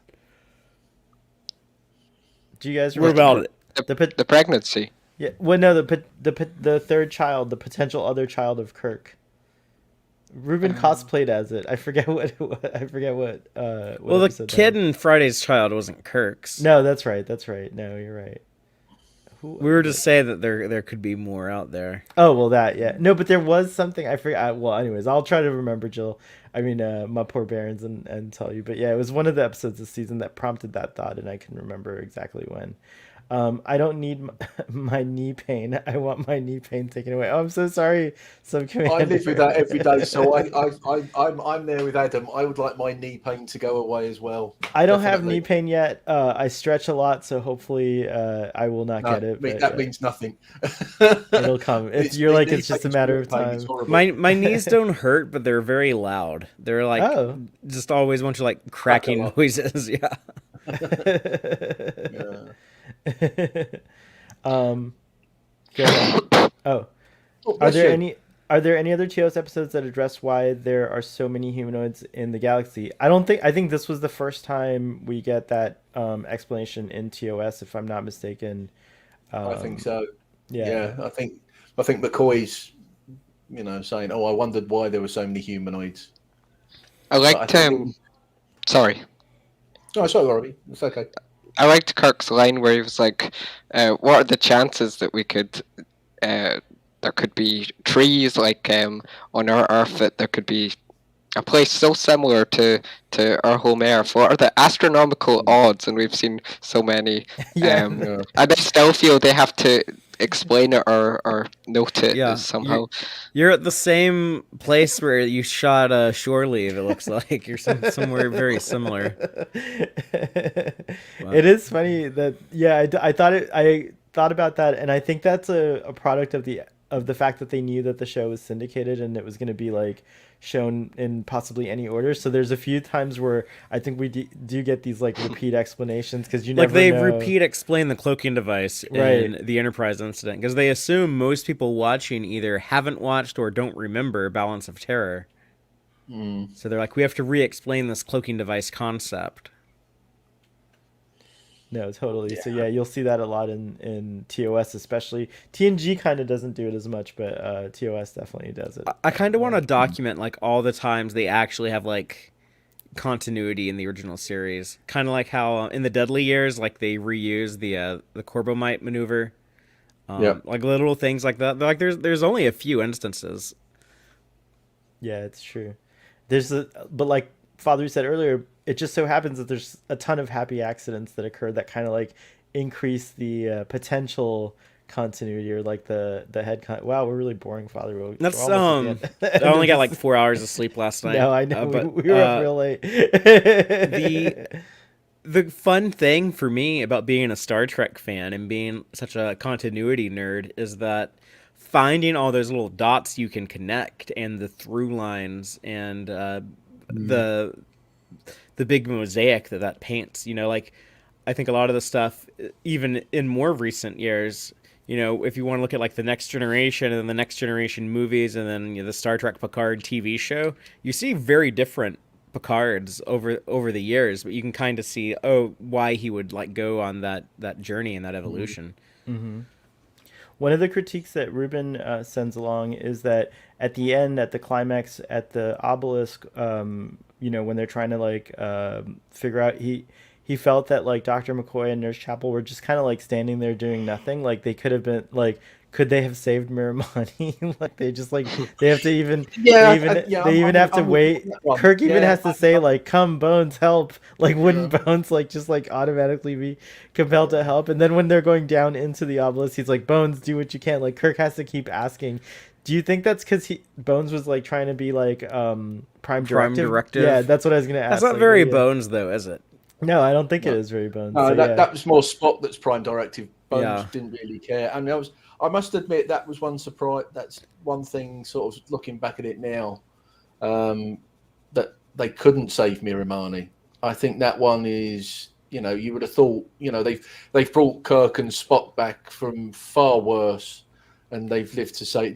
Do you guys remember? What about it? The pregnancy? Yeah. Well, no, the third child, the potential other child of Kirk. Ruben cosplayed as it. I forget what. Well, the kid in Friday's Child wasn't Kirk's. No, that's right. No, you're right. We were just saying that there could be more out there. Oh well, no, but there was something I forgot. Well, anyways, I'll try to remember, Jill. I mean, my poor Barons, and tell you. But yeah, it was one of the episodes this season that prompted that thought, and I can remember exactly when. I don't need my knee pain. I want my knee pain taken away. Oh, I'm so sorry, Sub-Commander. I live with that every day, so I'm there with Adam. I would like my knee pain to go away as well. I don't have knee pain yet. I stretch a lot, so hopefully I will not get it. That means nothing. It'll come. It's just a matter of time. My knees don't hurt, but they're very loud. They're like just always a bunch of like cracking noises. Yeah. Are there any other TOS episodes that address why there are so many humanoids in the galaxy? I think this was the first time we get that explanation in TOS, if I'm not mistaken. I think so. Yeah. I think McCoy's saying, I wondered why there were so many humanoids. I liked sorry. No, sorry, Robbie. It's okay. I liked Kirk's line where he was like, what are the chances that we could, there could be trees like on our Earth, that there could be a place so similar to our home Earth? What are the astronomical odds? And we've seen so many. And I still feel they have to explain it or note it somehow. You're at the same place where you shot Shore Leave, it looks like. You're somewhere very similar. Wow. It is funny that I thought about that, and I think that's a product of the fact that they knew that the show was syndicated and it was going to be like shown in possibly any order. So there's a few times where I think we do get these like repeat explanations, because you never know. Repeat explain the cloaking device in the Enterprise incident, because they assume most people watching either haven't watched or don't remember Balance of Terror. So they're like, we have to re-explain this cloaking device concept. No, totally. Yeah. So yeah, you'll see that a lot in TOS, especially. TNG kind of doesn't do it as much, but TOS definitely does it. I kind of want to document like all the times they actually have like continuity in the original series, kind of like how in the Deadly Years, like they reuse the Corbomite maneuver. Like little things like that. Like there's only a few instances. Yeah, it's true. But like Father said earlier, it just so happens that there's a ton of happy accidents that occur that kind of like increase the potential continuity, or like the head wow, we're really boring, Father. That's I only got like 4 hours of sleep last night. No, I know, but we were up real late. The fun thing for me about being a Star Trek fan and being such a continuity nerd is that finding all those little dots you can connect, and the through lines, and the big mosaic that paints, like I think a lot of the stuff, even in more recent years, if you want to look at like the Next Generation and then the Next Generation movies, and then the Star Trek Picard TV show, you see very different Picards over the years, but you can kind of see why he would like go on that journey and that evolution. Mm-hmm. One of the critiques that Ruben sends along is that at the end, at the climax, at the Obelisk, when they're trying to like figure out, he felt that like Dr. McCoy and Nurse Chapel were just kind of like standing there doing nothing. Like they could have been like, could they have saved Miramani? Like they just like they have to even have to wait. Kirk even has to say like, "Come, Bones, help!" Like wouldn't Bones like just like automatically be compelled to help? And then when they're going down into the obelisk, he's like, "Bones, do what you can." Like Kirk has to keep asking. Do you think that's because Bones was like trying to be like Prime Directive? Yeah, that's what I was gonna ask. That's not very Bones though, is it? No, I don't think it is very Bones. No, that was more Spock that's Prime Directive. Bones didn't really care. I mean, I must admit that was one surprise. That's one thing, sort of looking back at it now, that they couldn't save Miramani. I think that one is, you would have thought, they've brought Kirk and Spock back from far worse, and they've lived to say,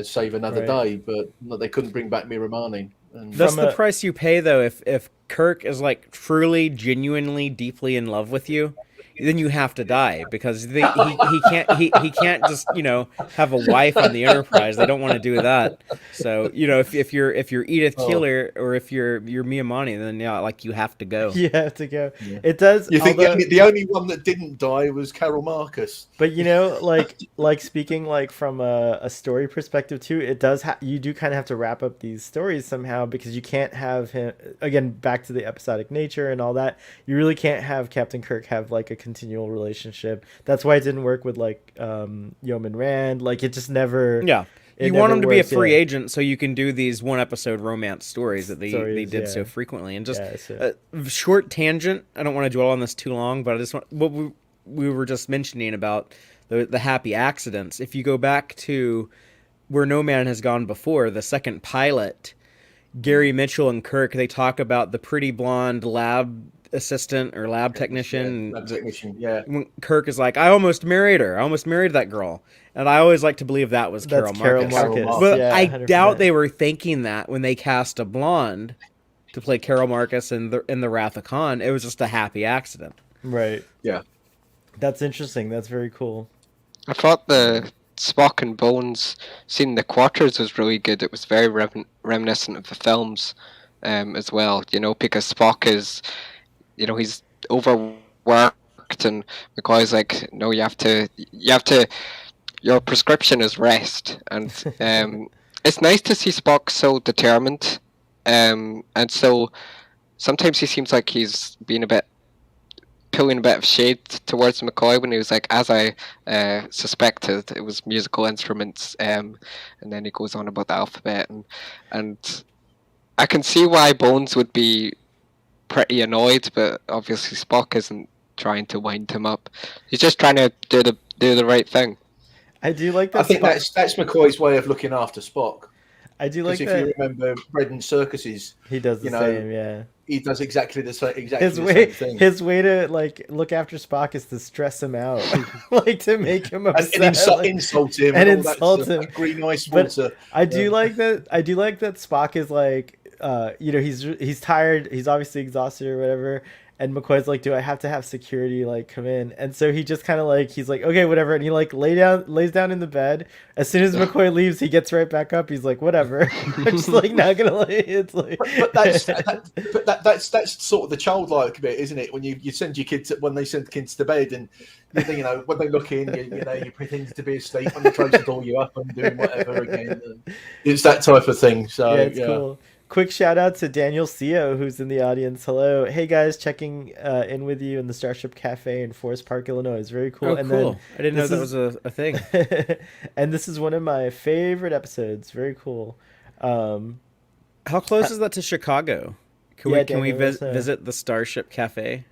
save another day, but they couldn't bring back Miramani. And that's the price you pay, though. If Kirk is like truly, genuinely, deeply in love with you, then you have to die, because he can't just have a wife on the Enterprise. They don't want to do that. So if you're Edith Keeler, or if you're Miyamani, then like you have to go. You have to go. Yeah. It does. You think the only one that didn't die was Carol Marcus? But like speaking like from a story perspective too, it does. You do kind of have to wrap up these stories somehow, because you can't have him again, back to the episodic nature and all that. You really can't have Captain Kirk have like a continual relationship. That's why it didn't work with like Yeoman Rand. Like it just never. Yeah. You want him to be a free agent, so you can do these one-episode romance stories that they did so frequently. And just short tangent. I don't want to dwell on this too long, but I just want what we were just mentioning about the happy accidents. If you go back to Where No Man Has Gone Before, the second pilot, Gary Mitchell and Kirk, they talk about the pretty blonde lab assistant or lab technician. Lab technician, yeah. When Kirk is like, I almost married her. I almost married that girl. And I always like to believe that was Carol Marcus. But I 100%. Doubt they were thinking that when they cast a blonde to play Carol Marcus in the Wrath of Khan. It was just a happy accident. Right. Yeah. That's interesting. That's very cool. I thought the Spock and Bones scene in the quarters was really good. It was very reminiscent of the films as well, because Spock is, he's overworked, and McCoy's like, no, you have to, your prescription is rest. And it's nice to see Spock so determined, and so sometimes he seems like he's being pulling a bit of shade towards McCoy when he was like, as I suspected, it was musical instruments, and then he goes on about the alphabet, and I can see why Bones would be pretty annoyed, but obviously Spock isn't trying to wind him up. He's just trying to do the right thing. I do like that. I think that's McCoy's way of looking after Spock. I do like that. If you remember Bread and Circuses, he does the same. Yeah, he does exactly the same. Same thing. His way to like look after Spock is to stress him out, like to make him upset, and insult him, and insult him. Green ice water. But I do like that. I do like that Spock is like, he's tired. He's obviously exhausted or whatever. And McCoy's like, do I have to have security like come in? And so he just kind of like, he's like, okay, whatever. And he like lays down in the bed. As soon as McCoy leaves, he gets right back up. He's like, whatever. I'm just like not gonna lay. It's like, but that's sort of the childlike bit, isn't it? When you send your kids, when they send kids to bed, and when they look in, you pretend to be asleep. When they close the door, you're up and doing whatever again. And it's that type of thing. So it's cool. Quick shout out to Daniel Seo, who's in the audience. Hello. Hey guys, checking in with you in the Starship Cafe in Forest Park, Illinois. It's very cool. Oh, and cool. I didn't know that was a thing. And this is one of my favorite episodes. Very cool. How close is that to Chicago? Can we visit the Starship Cafe?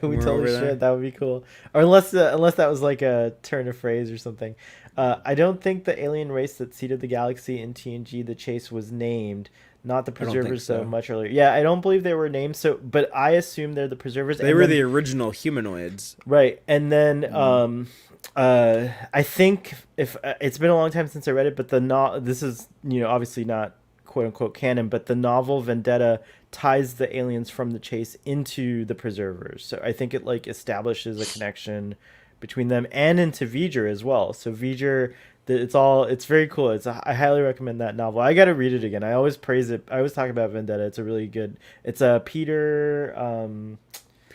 We totally should. That would be cool. Or unless that was like a turn of phrase or something. I don't think the alien race that seeded the galaxy in TNG, the Chase, was named. Not the Preservers, so much earlier. Yeah, I don't believe they were named. So, but I assume they're the Preservers. They were the original humanoids, right? And then, I think if it's been a long time since I read it, but this is obviously not quote unquote canon, but the novel Vendetta ties the aliens from the Chase into the Preservers. So I think it like establishes a connection between them and into V'ger as well. So V'ger. It's very cool. I highly recommend that novel. I got to read it again. I always praise it. I always talk about Vendetta. It's a really good. It's a Peter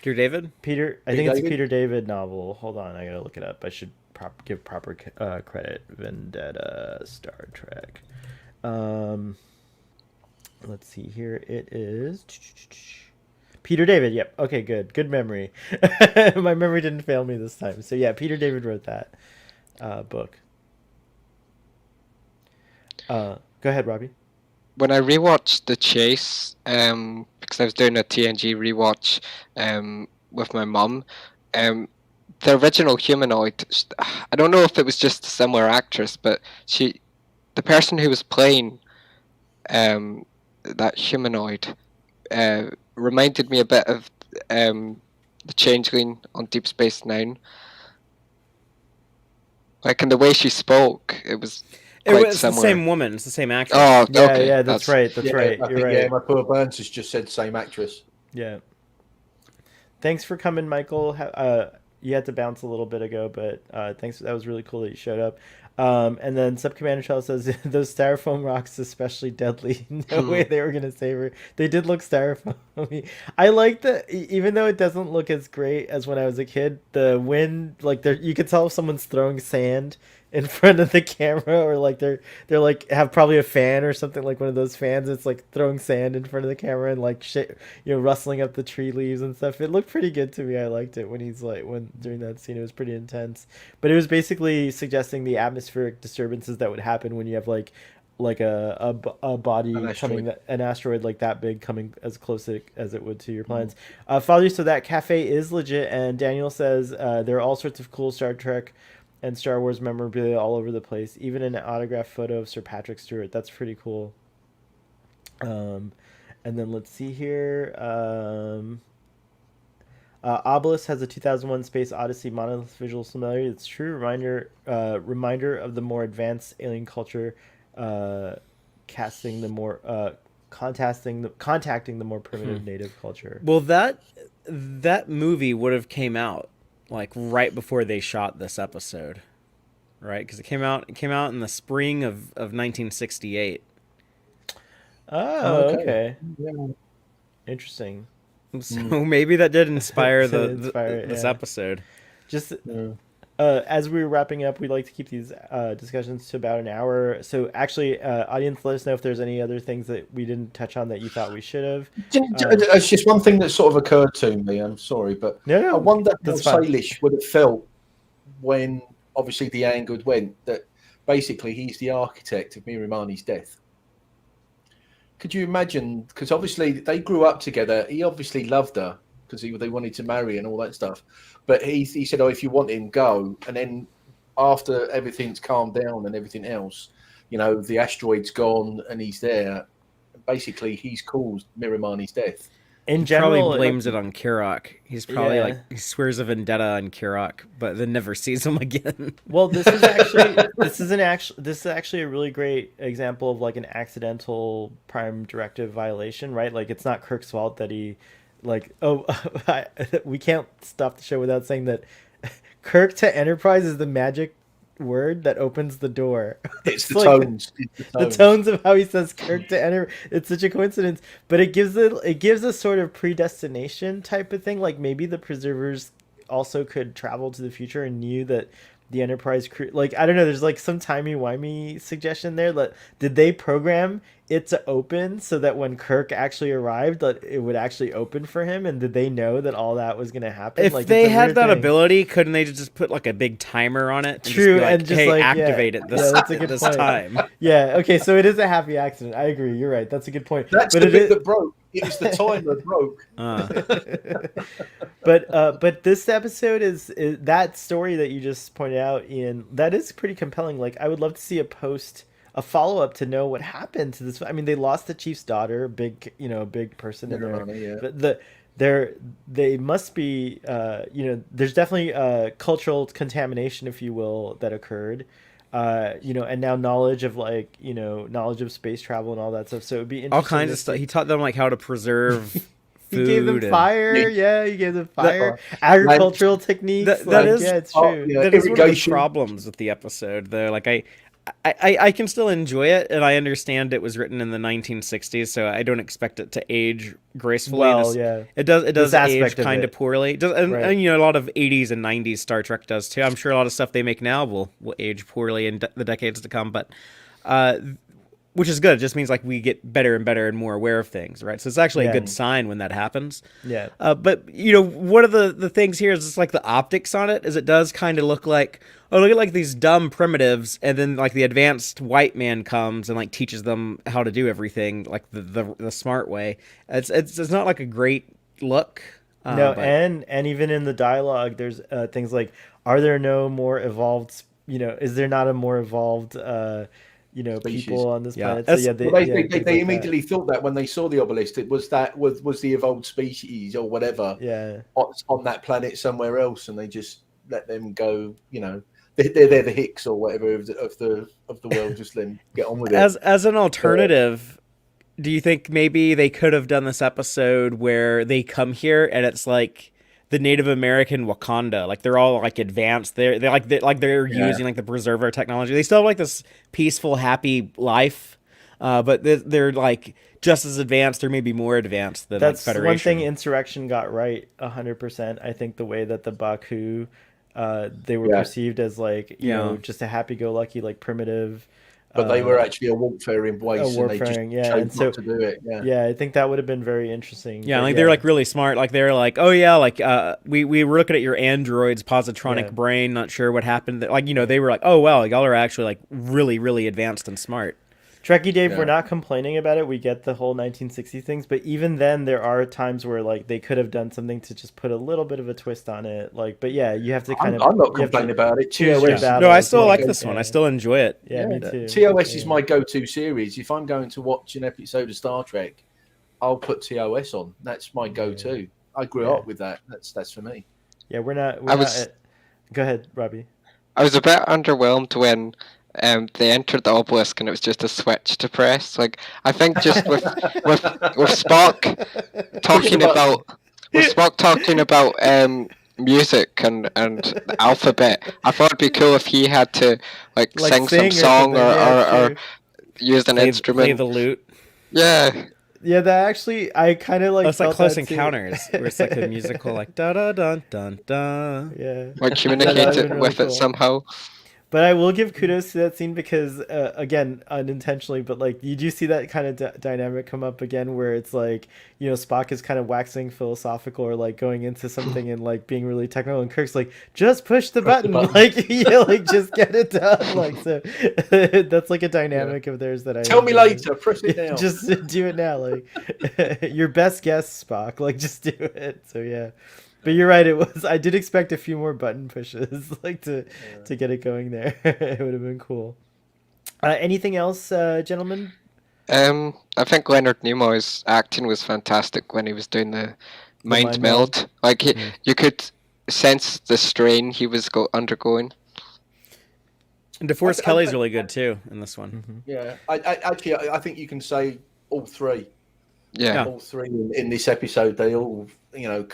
David. I think it's a Peter David novel. Hold on, I gotta look it up. I should give proper credit. Vendetta, Star Trek. Let's see here. It is Peter David. Yep. Okay. Good memory. My memory didn't fail me this time. So yeah, Peter David wrote that book. Go ahead, Robbie. When I rewatched The Chase, because I was doing a TNG rewatch with my mum, the original humanoid, I don't know if it was just a similar actress, but the person who was playing that humanoid reminded me a bit of the Changeling on Deep Space Nine. Like in the way she spoke, it was. It's the same woman. It's the same actress. Oh, okay. Yeah, that's right. That's right. You're right. Yeah, my poor Burns has just said same actress. Yeah. Thanks for coming, Michael. you had to bounce a little bit ago, but thanks. That was really cool that you showed up. And then Sub Commander Shell says those styrofoam rocks especially deadly. No way they were gonna save her. They did look styrofoam. I like even though it doesn't look as great as when I was a kid. The wind, like you could tell if someone's throwing sand in front of the camera, or like they're like have probably a fan or something, like one of those fans. It's like throwing sand in front of the camera and like shit, rustling up the tree leaves and stuff. It looked pretty good to me. I liked it when he's like during that scene. It was pretty intense, but it was basically suggesting the atmospheric disturbances that would happen when you have like a body coming, an asteroid like that big coming as close as it would to your planets. Father, so that cafe is legit, and Daniel says there are all sorts of cool Star Trek and Star Wars memorabilia all over the place, even an autographed photo of Sir Patrick Stewart. That's pretty cool. And then let's see here. Obelisk has a 2001 Space Odyssey monolith visual similarity. It's true. Reminder of the more advanced alien culture, contacting the more primitive native culture. Well, that movie would have came out like right before they shot this episode, right? Because it came out in the spring of 1968. Oh, okay. Yeah. Interesting. So maybe that did inspire this episode. Just as we were wrapping up, we like to keep these discussions to about an hour. So actually, audience, let us know if there's any other things that we didn't touch on that you thought we should have. It's just one thing that sort of occurred to me. I'm sorry, but I wonder how Salish would have felt when obviously the Angud went, that basically he's the architect of Mirimani's death. Could you imagine? Because obviously they grew up together. He obviously loved her because they wanted to marry and all that stuff. But he said, "Oh, if you want him, go." And then after everything's calmed down and everything else, the asteroid's gone and he's there. Basically, he's caused Mirimani's death. In general, probably blames it on Kirok. He's probably he swears a vendetta on Kirok, but then never sees him again. Well, this is actually a really great example of like an accidental prime directive violation, right? Like it's not Kirk's fault that he, we can't stop the show without saying that Kirk to Enterprise is the magic word that opens the door. It's the tones. The tones of how he says Kirk to enter. It's such a coincidence, but it gives a sort of predestination type of thing. Like maybe the preservers also could travel to the future and knew that the Enterprise crew, like I don't know, there's like some timey-wimey suggestion there. That did they program it to open so that when Kirk actually arrived, that it would actually open for him? And did they know that all that was going to happen? If they had that ability, couldn't they just put like a big timer on it? True, and just activate it this time. Yeah, okay, so it is a happy accident. I agree. You're right. That's a good point. That's the bit that broke. It was the timer that broke. But this episode is that story that you just pointed out, Ian. That is pretty compelling. Like I would love to see a follow-up to know what happened to this. I mean, they lost the chief's daughter, a big person in there. But they must be, there's definitely cultural contamination, if you will, that occurred. And now knowledge of space travel and all that stuff. So it'd be interesting. All kinds of stuff. He taught them like how to preserve food. He gave them fire. He gave them fire. Agricultural techniques. It's true. That is one of the problems with the episode, though. Like I can still enjoy it, and I understand it was written in the 1960s, so I don't expect it to age gracefully. Well, it does age kind of poorly. And a lot of 80s and 90s Star Trek does too. I'm sure a lot of stuff they make now will age poorly in the decades to come, but which is good. It just means like we get better and better and more aware of things, right? So it's actually a good sign when that happens. Yeah. But one of the things here is just like the optics on it, is it does kind of look like, oh, look at like these dumb primitives, and then like the advanced white man comes and like teaches them how to do everything like the smart way. It's not like a great look. No, and even in the dialogue, there's things like, are there no more evolved? Is there not a more evolved? People on this planet. So, they immediately thought that when they saw the obelisk, it was the evolved species or whatever. Yeah, on that planet somewhere else, and they just let them go. They're the Hicks or whatever of the world. Just let them get on with it. As an alternative, do you think maybe they could have done this episode where they come here and it's like the Native American Wakanda. Like they're all like advanced. They're using like the preserver technology. They still have like this peaceful, happy life, but they're like just as advanced or maybe more advanced than That's like Federation. one thing Insurrection got right 100%. I think the way that the Baku, they were perceived as like you know just a happy-go-lucky like primitive. But they were actually a warfaring race, and they just chose not to do it. Yeah, I think that would have been very interesting. Yeah, like they're like really smart. Like they're like, oh yeah, like we were looking at your android's positronic brain, not sure what happened. Like you know, they were like, oh well, y'all are actually like really advanced and smart. Trekkie Dave, we're not complaining about it. We get the whole 1960s things, but even then, there are times where like they could have done something to just put a little bit of a twist on it. Like, but yeah, you have to kind of. I'm not complaining about it. No, I still like this one. I still enjoy it. Yeah, me too. TOS is my go-to series. If I'm going to watch an episode of Star Trek, I'll put TOS on. That's my go-to. I grew up with that. That's for me. Yeah, we're not. Go ahead, Robbie. I was a bit underwhelmed when they entered the obelisk and it was just a switch to press. Like I think just with Spock talking about music and the alphabet, I thought it'd be cool if he had to like sing some song or use an instrument, play the lute. Yeah. Yeah, that actually, I kind of like. It's like Close Encounters, where it's like a musical, like da da dun dun dun. Yeah. Or communicate it with it somehow. But I will give kudos to that scene because, again, unintentionally, but like you do see that kind of dynamic come up again, where it's like you know Spock is kind of waxing philosophical or like going into something and like being really technical, and Kirk's like, just push the button, like like just get it done, like so. That's like a dynamic of theirs that I tell me later, press it down, just do it now, like your best guess, Spock, like just do it. So yeah. But you're right. It was. I did expect a few more button pushes, like to get it going there. It would have been cool. Anything else, gentlemen? I think Leonard Nimoy's acting was fantastic when he was doing the mind meld. Like you could sense the strain he was undergoing. And DeForest Kelly's really good too in this one. Mm-hmm. Yeah, I think you can say all three. Yeah, all three in this episode. They all, you know,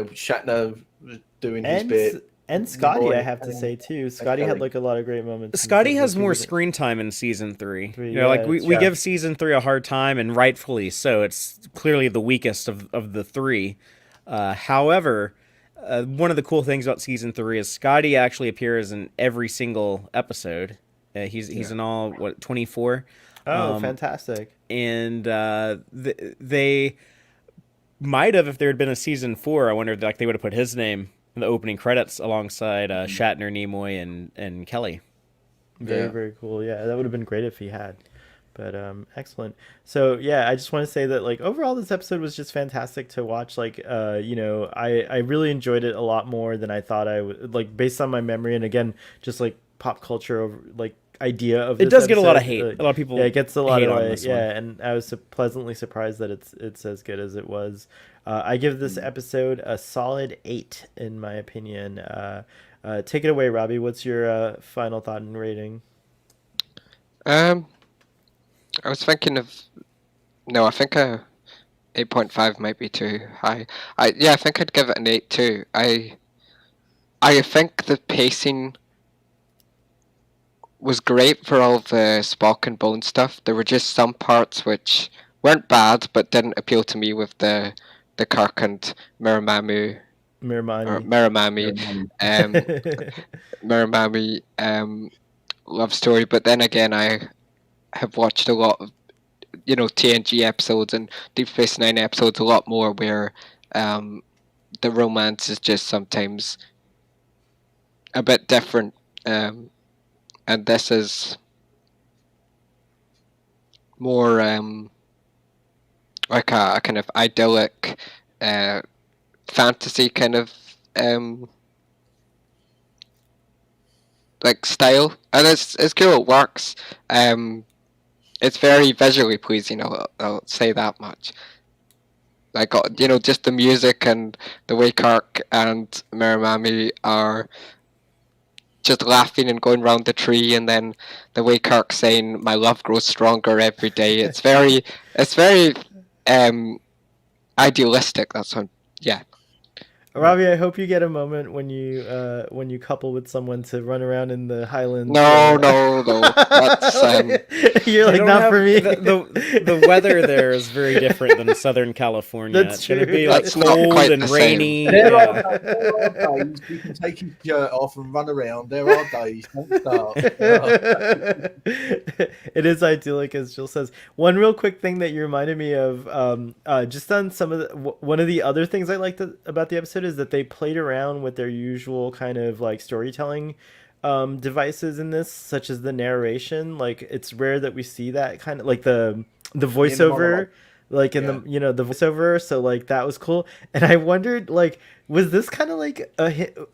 Shatner was doing his bit, and Scotty, I have to say too. Scotty had like a lot of great moments. Scotty has more screen time in season 3. You know, like we give season 3 a hard time, and rightfully so. It's clearly the weakest of the 3. However, one of the cool things about season 3 is Scotty actually appears in every single episode. He's in all 24. Oh, fantastic! And they might have, if there had been a season 4, I wondered like they would have put his name in the opening credits alongside Shatner, Nimoy, and Kelly. Very cool. Yeah, that would have been great if he had. But excellent. So yeah, I just want to say that like overall this episode was just fantastic to watch. Like you know, I really enjoyed it a lot more than I thought I would. Like based on my memory, and again, just like pop culture over like idea of it does get a lot of hate. A lot of people it gets a lot hate of on this one. and I was pleasantly surprised that it's as good as it was. I give this episode a solid 8 in my opinion. Take it away, Robbie. What's your final thought and rating? I was thinking of I think 8.5 might be too high. I think I'd give it an 8 too. I think the pacing was great for all the Spock and Bone stuff. There were just some parts which weren't bad, but didn't appeal to me with the Kirk and Miramami love story. But then again, I have watched a lot of TNG episodes and Deep Space Nine episodes a lot more where the romance is just sometimes a bit different. And this is more like a kind of idyllic fantasy kind of like style, and it's cool. It works. It's very visually pleasing. I'll say that much. Like just the music and the way Kirk and Miramami are just laughing and going round the tree, and then the way Kirk's saying "My love grows stronger every day." It's very idealistic. That's what. Yeah. Robbie, I hope you get a moment when you couple with someone to run around in the Highlands. No. That's You're like, not for me. The weather there is very different than Southern California. That's it's going to true. be like That's not cold quite and the same. rainy. There Yeah. are days you can take your shirt off and run around. There are days. Don't start. It is idyllic, as Jill says. One real quick thing that you reminded me of, just on some of one of the other things I liked about the episode is that they played around with their usual kind of like storytelling devices in this, such as the narration. Like, it's rare that we see that kind of like the voiceover, like in the the voiceover. So like that was cool, and I wondered like, was this kind of like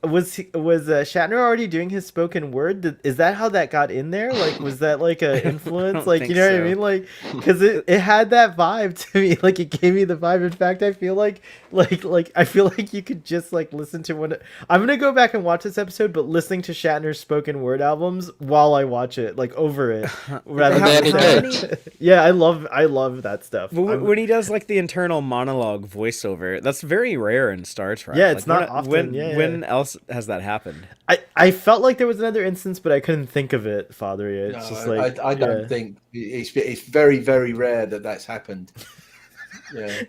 was Shatner already doing his spoken word? Is that how that got in there? Like, was that like a influence? Like, you know what I mean? Like, because it had that vibe to me. Like, it gave me the vibe. In fact, I feel like I feel like you could just like listen to one. I'm gonna go back and watch this episode, but listening to Shatner's spoken word albums while I watch it, like over it, rather than yeah, I love that stuff. When he does like the internal monologue voiceover, that's very rare in Star Trek. Yeah, it's not often. When else has that happened? I felt like there was another instance, but I couldn't think of it, Father. It's just like I don't think it's very, very rare that that's happened. Yeah,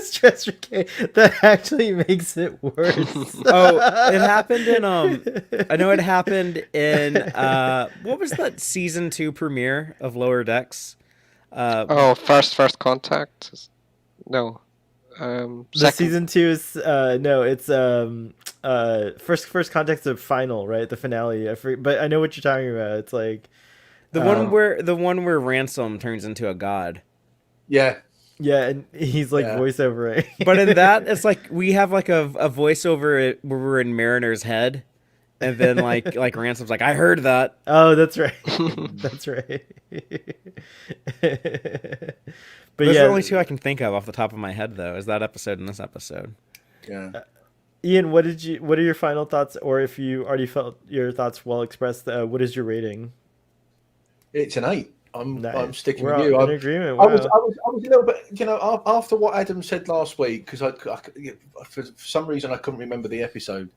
Stress K. That actually makes it worse. It happened in I know it happened in what was that season 2 premiere of Lower Decks? First Contact. No. The season 2 is no, it's first context of final, right? The finale. But I know what you're talking about. It's like the one where Ransom turns into a god. Yeah, and he's like voiceovering. But in that, it's like we have like a voiceover where we're in Mariner's head, and then like Ransom's like, I heard that. Oh, that's right. That's right. But those are the only two I can think of off the top of my head, though, is that episode and this episode. Yeah. Ian, what are your final thoughts, or if you already felt your thoughts well expressed, what is your rating? It's an 8. I'm sticking We're with you. in agreement. Wow. I was a little bit, after what Adam said last week, because I for some reason I couldn't remember the episode,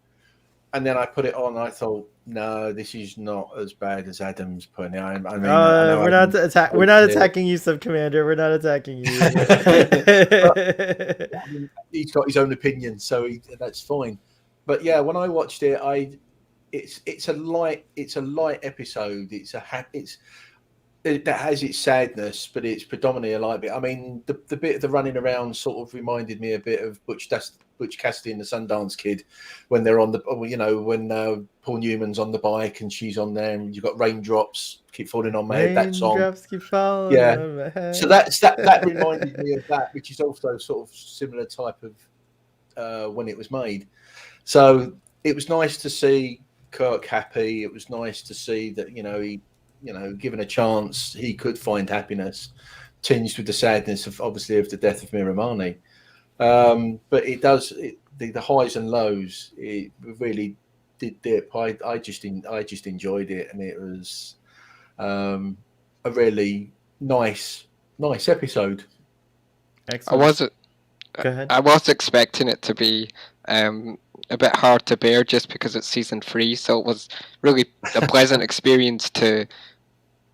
and then I put it on. I thought, no, this is not as bad as Adam's putting it. I mean, we're not attacking you, Sub Commander. We're not attacking you. He's got his own opinion, so that's fine. But yeah, when I watched it, it's a light episode. That has its sadness, but it's predominantly a light bit. I mean, the bit of the running around sort of reminded me a bit of Butch Cassidy and the Sundance Kid when they're on when Paul Newman's on the bike and she's on there, and you've got raindrops keep falling on my head. That song, raindrops keep falling on my head. So that reminded me of that, which is also sort of similar type of when it was made. So it was nice to see Kirk happy. It was nice to see that he. Given a chance, he could find happiness, tinged with the sadness of the death of Miramani. But the highs and lows. It really did dip. I just enjoyed it, and it was a really nice episode. Excellent. Go ahead. I was expecting it to be a bit hard to bear just because it's season 3, so it was really a pleasant experience to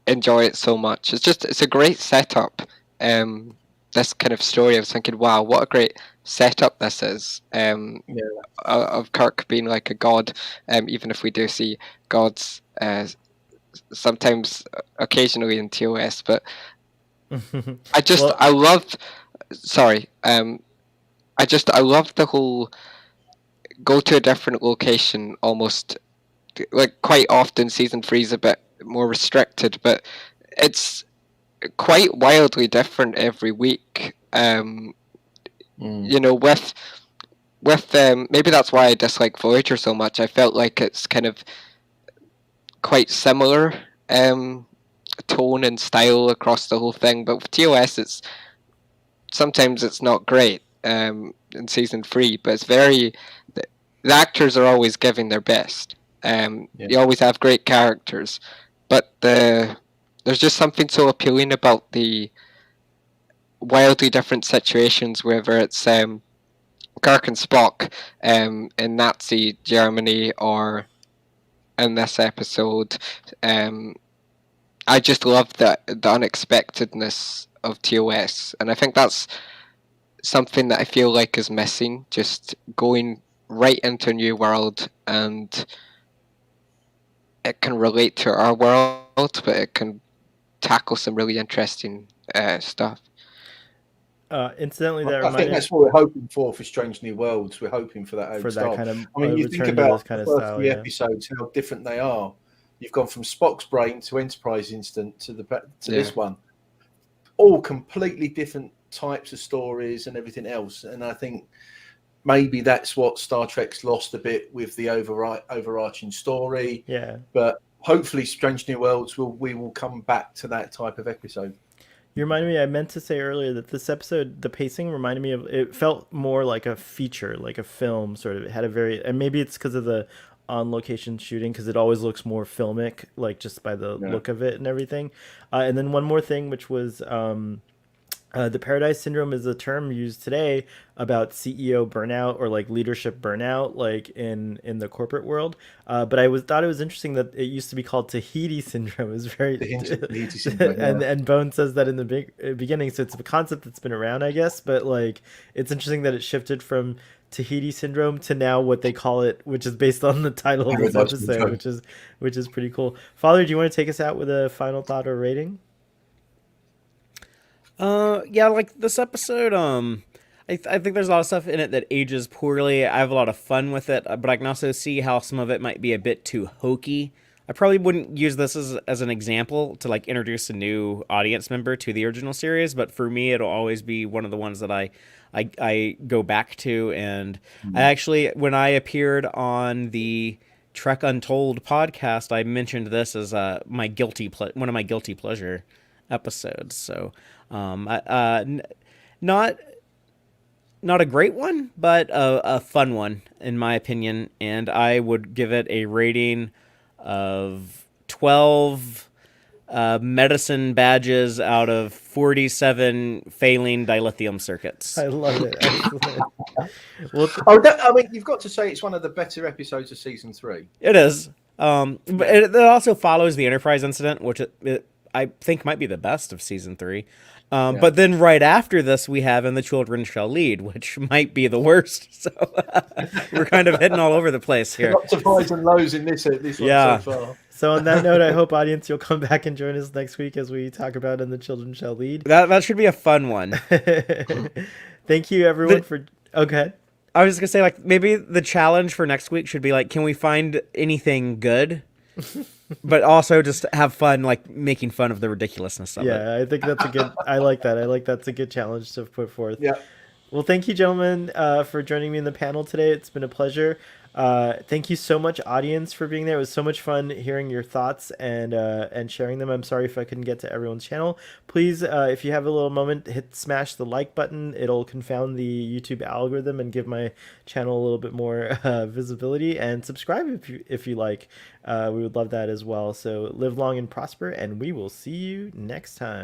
enjoy it so much. It's a great setup. This kind of story, I was thinking, wow, what a great setup this is. Of Kirk being like a god, even if we do see gods sometimes occasionally in TOS, but I love the whole go to a different location almost. Like, quite often season 3 is a bit more restricted, but it's quite wildly different every week. With maybe that's why I dislike Voyager so much. I felt like it's kind of quite similar tone and style across the whole thing, but with TOS sometimes it's not great in season 3, but it's the actors are always giving their best. You always have great characters, but there's just something so appealing about the wildly different situations, whether it's Kirk and Spock in Nazi Germany, or in this episode. I just love the unexpectedness of TOS, and I think that's something that I feel like is missing. Just going right into a new world, and it can relate to our world, but it can tackle some really interesting stuff. Incidentally, that I think that's what we're hoping for Strange New Worlds. We're hoping for that old style. Kind of. I mean, you think to about this kind the of first style, three episodes, how different they are. You've gone from Spock's brain to Enterprise Instant to this one. All completely different types of stories and everything else. And I think maybe that's what Star Trek's lost a bit with the overarching story. Yeah. But hopefully Strange New Worlds we will come back to that type of episode. You reminded me, I meant to say earlier that this episode, the pacing reminded me of, it felt more like a feature, like a film sort of. It had a very, and maybe it's because of the on location shooting, because it always looks more filmic, like just by the look of it and everything. And then one more thing, which was the Paradise Syndrome is a term used today about CEO burnout, or like leadership burnout, like in the corporate world. But I thought it was interesting that it used to be called Tahiti Syndrome. It was very Tahiti Syndrome, and Bone says that in the beginning, so it's a concept that's been around, I guess. But like, it's interesting that it shifted from Tahiti Syndrome to now what they call it, which is based on the title of this episode, which is pretty cool. Father, do you want to take us out with a final thought or rating? Yeah, like this episode, I think there's a lot of stuff in it that ages poorly. I have a lot of fun with it, but I can also see how some of it might be a bit too hokey. I probably wouldn't use this as an example to like introduce a new audience member to the original series, but for me, it'll always be one of the ones that I go back to. And I actually, when I appeared on the Trek Untold podcast, I mentioned this as one of my guilty pleasure episodes. So, not a great one, but a fun one in my opinion, and I would give it a rating of 12 medicine badges out of 47 failing dilithium circuits. I love it. Excellent. Well, I mean, you've got to say it's one of the better episodes of season 3. It is. But it also follows the Enterprise incident, which I think might be the best of season 3. But then right after this, we have "And the Children Shall Lead," which might be the worst. So we're kind of hitting all over the place here. Lots of highs and lows in this one so far. So on that note, I hope, audience, you'll come back and join us next week as we talk about "And the Children Shall Lead." That should be a fun one. Thank you, everyone, for... Okay. I was just going to say, like, maybe the challenge for next week should be, like, can we find anything good? But also just have fun, like making fun of the ridiculousness of it. Yeah, I think that's a good... I like that. That's a good challenge to put forth. Yeah. Well, thank you, gentlemen, for joining me in the panel today. It's been a pleasure. Thank you so much, audience, for being there. It was so much fun hearing your thoughts and sharing them. I'm sorry if I couldn't get to everyone's channel. Please, if you have a little moment, smash the like button. It'll confound the YouTube algorithm and give my channel a little bit more visibility. And subscribe if you like. We would love that as well. So live long and prosper, and we will see you next time.